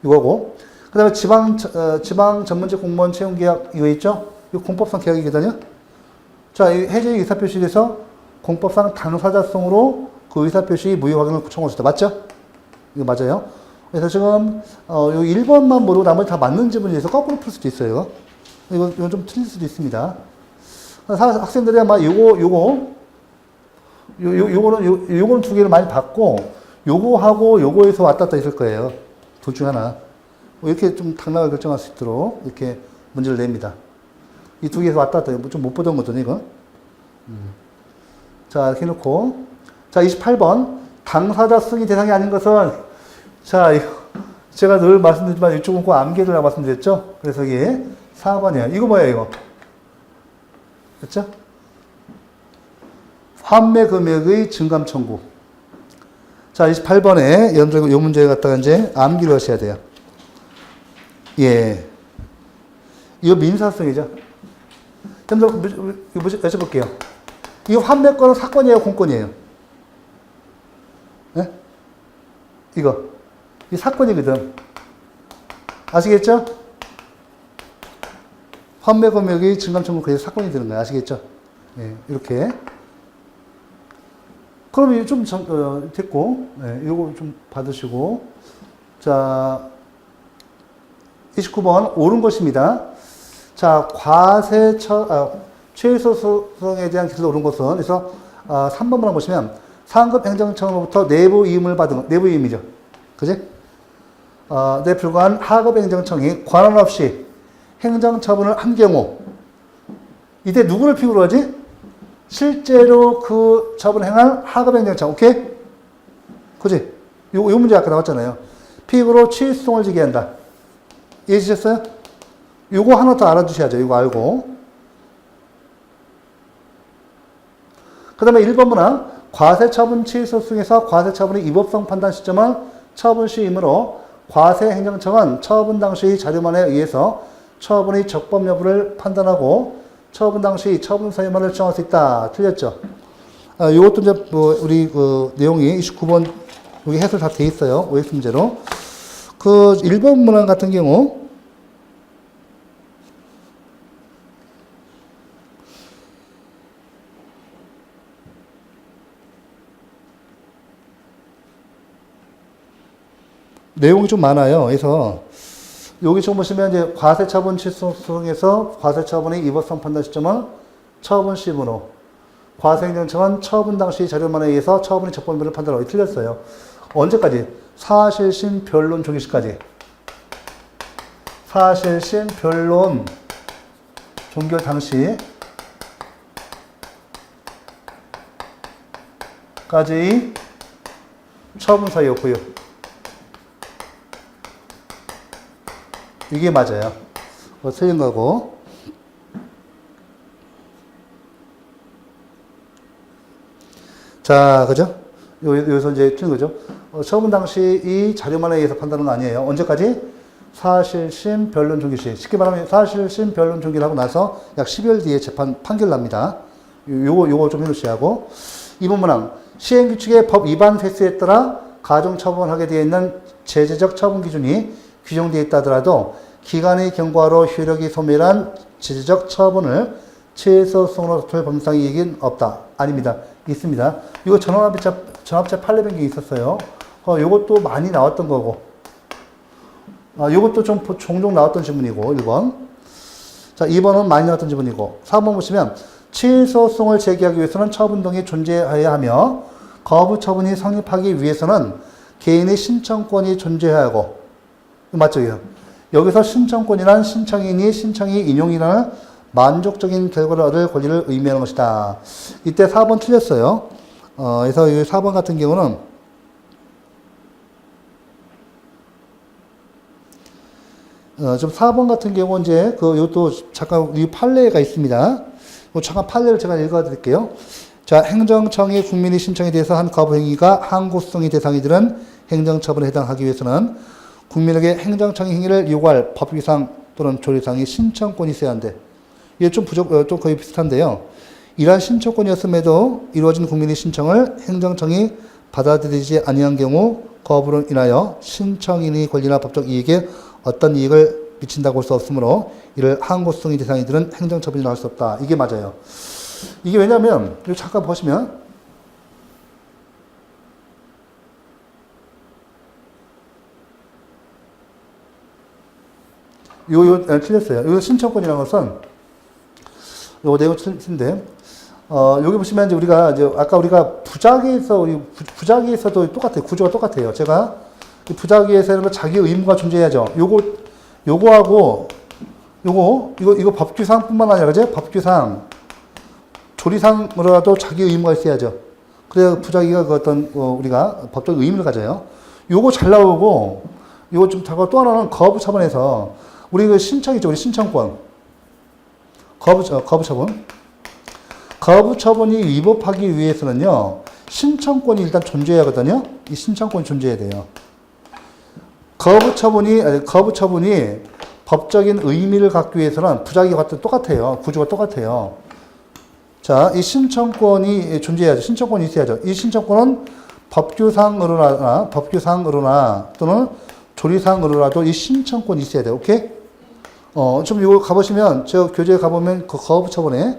이거고. 그 다음에 지방 전문직 공무원 채용 계약 이거 있죠? 이거 공법상 계약이거든요. 자, 이 해제 의사표시에서 공법상 당사자 소송으로 그 의사표시 무효 확인을 청구할 수 있다. 맞죠? 이거 맞아요. 그래서 지금 요 1번만 모르고 나머지 다 맞는 지문에서 거꾸로 풀 수도 있어요. 이건 좀 틀릴 수도 있습니다. 학생들이 아마 요거는 두 개를 많이 받고 요거하고 요거에서 왔다 갔다 있을 거예요. 둘 중 하나. 이렇게 좀 당락을 결정할 수 있도록 이렇게 문제를 냅니다. 이 두 개에서 왔다 갔다 좀 못 보던 거죠, 이거. 자, 이렇게 해놓고. 자, 28번. 당사자 승인 대상이 아닌 것은, 자, 이거 제가 늘 말씀드리지만 이쪽은 꼭 암기를 말씀드렸죠? 그래서 이게 4번이에요. 이거 뭐예요, 이거? 그렇죠? 환매 금액의 증감 청구. 자, 28번에 여러분들 이 문제 갖다가 이제 암기를 하셔야 돼요. 예. 이거 민사성이죠. 좀 더 여쭤볼게요. 이거 환매권은 사건이에요, 공권이에요? 네? 이 사건이거든. 아시겠죠? 환매 금액이 증감 청구 그래서 사건이 되는 거예요. 아시겠죠? 예, 이렇게. 그럼 이거 좀 됐고, 예, 이거 좀 받으시고, 자. 29번 옳은 것입니다. 자, 최소 소송에 대한 기술로 옳은 것은 그래서 3번만 보시면 상급 행정청으로부터 내부 이임을 받은 내부 이임이죠. 그지? 내 불과한 하급 행정청이 관할 없이 행정처분을 한 경우 이때 누구를 피고로 하지? 실제로 그 처분을 행할 하급 행정청. 오케이? 그지? 요 문제 아까 나왔잖아요. 피고로 취소송을 지게 한다. 이해하셨어요? 요거 하나 더 알아두셔야죠. 이거 알고. 그 다음에 1번 문항. 과세처분 취소소송에서 과세처분의 위법성 판단 시점은 처분 시이므로 과세행정청은 처분 당시 자료만에 의해서 처분의 적법 여부를 판단하고 처분 당시 처분 사유만을 정할 수 있다. 틀렸죠? 요것도 이제 우리 내용이 29번 여기 해설 다 돼 있어요. OX 문제로. 그 1번 문항 같은 경우 내용이 좀 많아요. 그래서 여기 좀 보시면 이제 과세처분 취소소송에서 과세처분의 이법성 판단 시점은 처분 시분으로, 과세행정청은 처분 당시 자료만에 의해서 처분이 적법인을 판단하고 틀렸어요. 언제까지? 사실심 변론 종결시까지. 사실심 변론 종결 당시 까지 처분 사유였고요. 이게 맞아요. 틀린 거고. 자, 그죠? 여기서 이제 틀린 거죠. 처분 당시 이 자료만에 의해서 판단하는 거 아니에요. 언제까지? 사실심 변론 종결 시. 쉽게 말하면 사실심 변론 종결하고 나서 약 10일 뒤에 재판 판결 납니다. 요거 좀 해놓으셔야 하고. 2번 문항. 시행규칙의 법 위반 횟수에 따라 가중처분하게 되어 있는 제재적 처분 기준이 규정되어 있다 하더라도 기간의 경과로 효력이 소멸한 제재적 처분을 취소소송으로 다툴 법률상 이익은 없다. 아닙니다. 있습니다. 이거 전합제 판례 변경이 있었어요. 요것도 많이 나왔던 거고. 요것도 좀 종종 나왔던 지문이고, 1번. 자, 2번은 많이 나왔던 지문이고, 4번 보시면, 취소송을 제기하기 위해서는 처분동이 존재해야 하며, 거부 처분이 성립하기 위해서는 개인의 신청권이 존재해야 하고, 맞죠? 여기서 신청권이란 신청인이 신청이 인용이라는 만족적인 결과를 얻을 권리를 의미하는 것이다. 이때 4번 틀렸어요. 그래서 이 4번 같은 경우는 좀 4번 같은 경우 이제 이것도 잠깐 이 판례가 있습니다. 잠깐 판례를 제가 읽어드릴게요. 자, 행정청이 국민의 신청에 대해서 한 거부 행위가 항고소송의 대상이 되는 행정처분에 해당하기 위해서는 국민에게 행정청의 행위를 요구할 법규상 또는 조례상의 신청권이 있어야 한대. 이게 좀 거의 비슷한데요. 이러한 신청권이었음에도 이루어진 국민의 신청을 행정청이 받아들이지 아니한 경우 거부로 인하여 신청인의 권리나 법적 이익에 어떤 이익을 미친다고 할 수 없으므로 이를 항고소송의 대상이 되는 행정처분이라 할 수 없다. 이게 맞아요. 이게 왜냐면 여기 잠깐 보시면 틀렸어요. 요 신청권이라는 것은 요 내용 틀린데 여기 보시면 이제 아까 우리가 부작위에서도 똑같아요. 구조가 똑같아요. 제가 부작위에서는 자기 의무가 존재해야죠. 요거하고 이거 법규상뿐만 아니라 그죠? 법규상 조리상으로라도 자기 의무가 있어야죠. 그래야 부작위가 우리가 법적 의무를 가져요. 요거 잘 나오고 요거 좀 다고 또 하나는 거부 처분에서 우리 신청이죠. 우리 신청권. 거부 처분. 거부 처분이 위법하기 위해서는요, 신청권이 일단 존재해야 하거든요. 이 신청권이 존재해야 돼요. 거부 처분이 법적인 의미를 갖기 위해서는 부작위가 똑같아요. 구조가 똑같아요. 자, 이 신청권이 존재해야죠. 신청권이 있어야죠. 이 신청권은 법규상으로나 또는 조리상으로라도 이 신청권이 있어야 돼요. 오케이? 좀 이거 가보시면, 저 교재에 가보면 그 거부 처분에,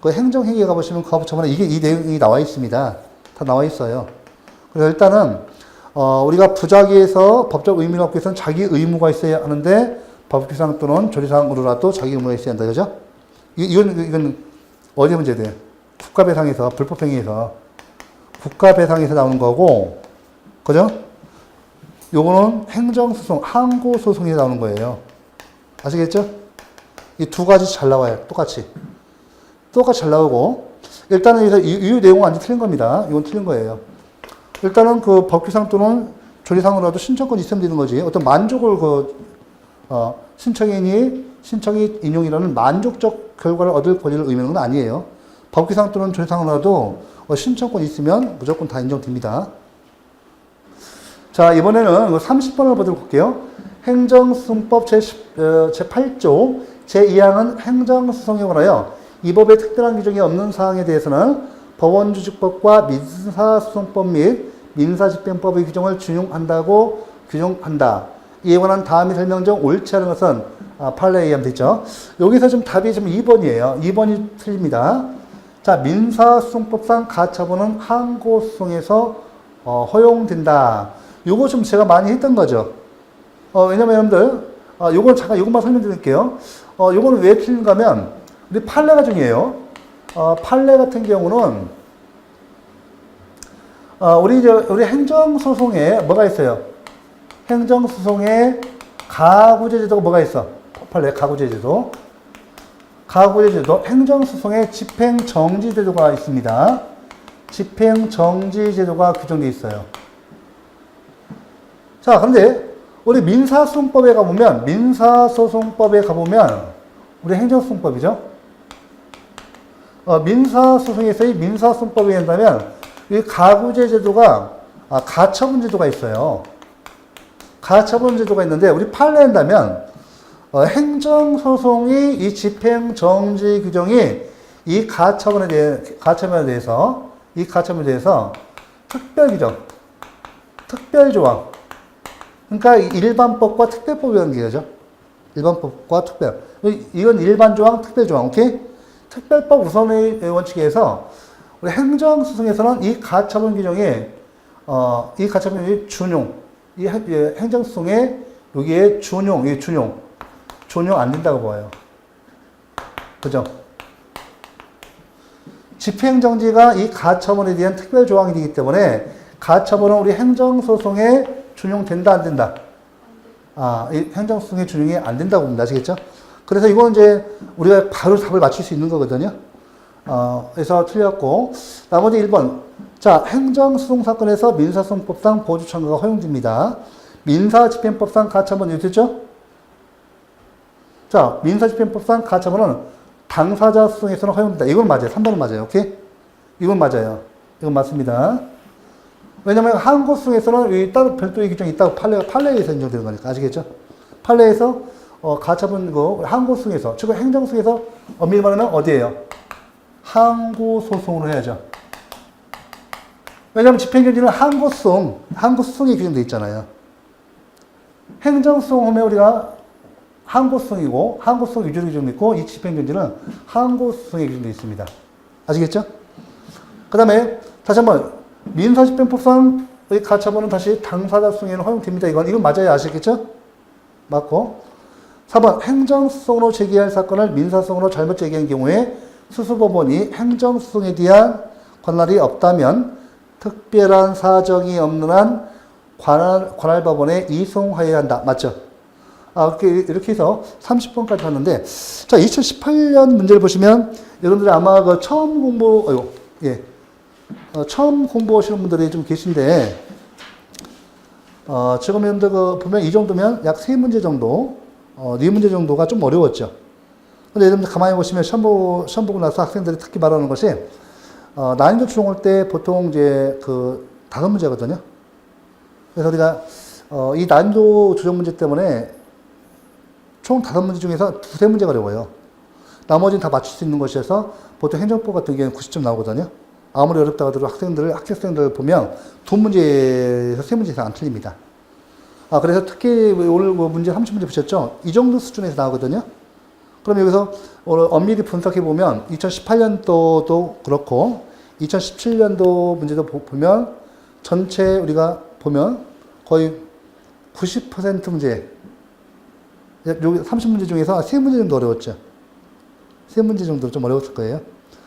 그 행정행위에 가보시면 거부 처분에 이 내용이 나와 있습니다. 다 나와 있어요. 그래서 일단은, 우리가 부작위에서 법적 의미를 얻기 위해서는 자기 의무가 있어야 하는데, 법규상 또는 조리상으로라도 자기 의무가 있어야 한다. 그죠? 이건 어디 문제돼요? 국가배상에서, 불법행위에서, 국가배상에서 나오는 거고, 그죠? 요거는 행정소송, 항고소송에 나오는 거예요. 아시겠죠? 이 두 가지 잘 나와요. 똑같이 잘 나오고, 일단은 이 내용은 완전 틀린 겁니다. 이건 틀린 거예요. 일단은 그 법규상 또는 조리상으로라도 신청권이 있으면 되는 거지. 어떤 만족을 신청이 인용이라는 만족적 결과를 얻을 권리를 의미하는 건 아니에요. 법규상 또는 조리상으로라도 신청권이 있으면 무조건 다 인정됩니다. 자, 이번에는 30번을 보도록 할게요. 행정소송법 제8조 제2항은 행정소송에 관하여 이 법에 특별한 규정이 없는 사항에 대해서는 법원주직법과 민사소송법 및 민사집행법의 규정을 준용한다고 규정한다. 이에 관한 다음의 설명 중 옳지 않은 것은 판례에 의하면 되죠. 여기서 좀 답이 좀 2번이에요. 2번이 틀립니다. 자, 민사소송법상 가처분은 항고소송에서 허용된다. 요거 좀 제가 많이 했던 거죠. 왜냐면 여러분들, 요건 잠깐 요것만 설명드릴게요. 요거는 왜 틀린가 하면, 우리 판례가 중요해요. 판례 같은 경우는, 우리 행정소송에 뭐가 있어요? 행정소송에 가구제제도가 뭐가 있어? 판례, 가구제제도. 가구제제도, 행정소송에 집행정지제도가 있습니다. 집행정지제도가 규정되어 있어요. 자, 그런데 우리 민사소송법에 가보면, 우리 행정소송법이죠. 민사소송에서의 민사소송법에 한다면, 이 가구제제도가, 가처분제도가 있어요. 가처분제도가 있는데, 우리 판례 한다면, 행정소송이 이 집행정지 규정이 이 가처분에 대해서 특별규정, 특별조항. 그러니까 일반법과 특별법이라는 게 거죠. 일반법과 특별. 이건 일반조항, 특별조항. 오케이? 특별법 우선의 원칙에 의해서 우리 행정소송에서는 이 가처분 규정이, 이 가처분이 준용, 이 행정소송에 여기에 준용 안 된다고 봐요. 그죠? 집행정지가 이 가처분에 대한 특별조항이 되기 때문에 가처분은 우리 행정소송에 준용된다, 안 된다? 이 행정소송에 준용이 안 된다고 봅니다. 아시겠죠? 그래서 이건 이제 우리가 바로 답을 맞출 수 있는 거거든요. 그래서 틀렸고. 나머지 1번. 자, 행정소송사건에서 민사소송법상 보조참가가 허용됩니다. 민사집행법상 가처분, 이거 됐죠? 자, 민사집행법상 가처분은 당사자 소송에서는 허용된다. 이건 맞아요. 3번은 맞아요. 오케이? 이건 맞아요. 이건 맞습니다. 왜냐면 항고소송에서는 따로 별도의 규정이 있다고 판례에서 인정되는 거니까. 아시겠죠? 판례에서 가처분 항고소송에서, 즉 행정소송에서 엄밀히 말하면 어디예요? 항고소송으로 해야죠. 왜냐면 집행정지는 항고소송에 규정되어 있잖아요. 행정소송 하면 우리가 항고소송이고, 항고소송 위주로 규정되어 있고, 이 집행정지는 항고소송에 규정되어 있습니다. 아시겠죠? 그 다음에 다시 한번 민사집행법상의 가처분은 다시 당사자 소송에는 허용됩니다. 이건 맞아야 아시겠죠? 맞고. 4번 행정소송으로 제기할 사건을 민사소송으로 잘못 제기한 경우에 수수법원이 행정소송에 대한 권한이 없다면 특별한 사정이 없는 한 관할법원에 이송하여야 한다. 맞죠? 이렇게 해서 30번까지 갔는데, 자, 2018년 문제를 보시면, 여러분들이 아마 처음 공부하시는 분들이 좀 계신데, 지금 여러분들 보면 이 정도면 약 3문제 정도, 4문제 정도가 좀 어려웠죠. 근데 여러분들 가만히 보시면 시험 보고 나서 학생들이 특히 말하는 것이, 난이도 추정할 때 보통 이제 5문제거든요. 그래서 우리가, 이 난이도 조정 문제 때문에 총 5문제 중에서 2-3문제가 어려워요. 나머지는 다 맞출 수 있는 것이어서 보통 행정법 같은 경우에는 90점 나오거든요. 아무리 어렵다 하더라도 학생들을 보면 2문제에서 3문제 이상 안 틀립니다. 그래서 특히 오늘 문제 30문제 보셨죠? 이 정도 수준에서 나오거든요. 그럼 여기서 엄밀히 분석해 보면 2018년도도 그렇고 2017년도 문제도 보면 전체 우리가 보면 거의 90% 문제, 여기 30문제 중에서 3문제 정도 어려웠죠. 3문제 정도 좀 어려웠을 거예요.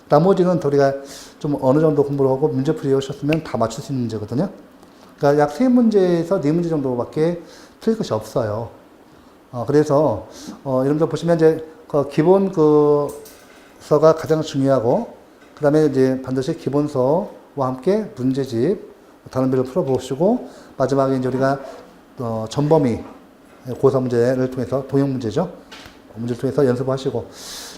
나머지는 우리가 좀 어느 정도 공부를 하고 문제풀이 하셨으면 다 맞출 수 있는 문제거든요. 그러니까 약 3문제에서 4문제 정도밖에 틀릴 것이 없어요. 그래서, 여러분들 보시면 이제 기본서가 가장 중요하고, 그 다음에 이제 반드시 기본서와 함께 문제집, 단원별로 풀어보시고, 마지막에 이제 우리가, 전범위, 고사 문제를 통해서, 동영 문제죠. 문제를 통해서 연습하시고,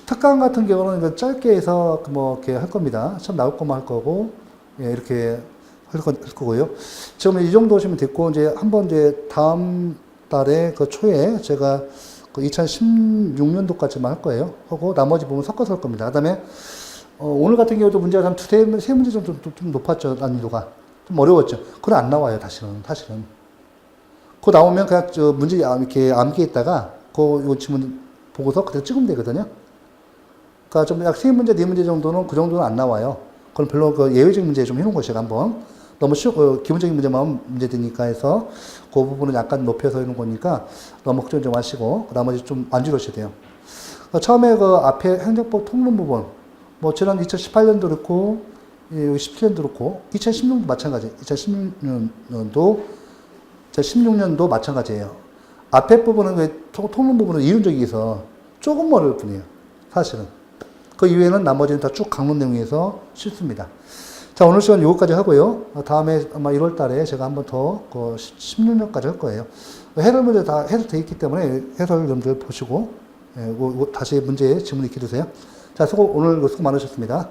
특강 같은 경우는 짧게 해서 이렇게 할 겁니다. 시험 나올 것만 할 거고, 예, 이렇게 할 거고요. 지금 이 정도 하시면 됐고, 이제 한번 이제 다음 달에 초에 제가 2016년도까지만 할 거예요. 하고, 나머지 부분 섞어서 할 겁니다. 그 다음에, 오늘 같은 경우도 문제가 한 3문제 정도 좀 높았죠. 난이도가. 좀 어려웠죠. 그건 안 나와요, 사실은. 그거 나오면 그냥 문제 이렇게 암기에 있다가, 요 지문 보고서 그대로 찍으면 되거든요. 그러니까 좀 약 3문제, 4문제 정도는 그 정도는 안 나와요. 그건 별로 예외적 문제 좀 해놓은 것이에요, 한번. 너무 기본적인 문제만 문제되니까 해서 그 부분은 약간 높여서 있는 거니까 너무 걱정 좀 마시고 나머지 좀 안주로셔야 돼요. 처음에 그 앞에 행정법 통론 부분, 뭐 지난 2018년도 그렇고, 17년도 그렇고, 2016년도 마찬가지. 2016년도 마찬가지예요. 앞에 부분은 통론 부분은 이론적이 있어 조금 어려울 뿐이에요. 사실은. 그 이외에는 나머지는 다 쭉 강론 내용에서 쉽습니다. 자, 오늘 시간 요거까지 하고요. 다음에 아마 1월 달에 제가 한번 더 16년까지 할 거예요. 해설 문제 다 해설되어 있기 때문에 해설 여러분들 보시고, 다시 문제에 질문 익혀주세요. 자, 오늘 수고 많으셨습니다.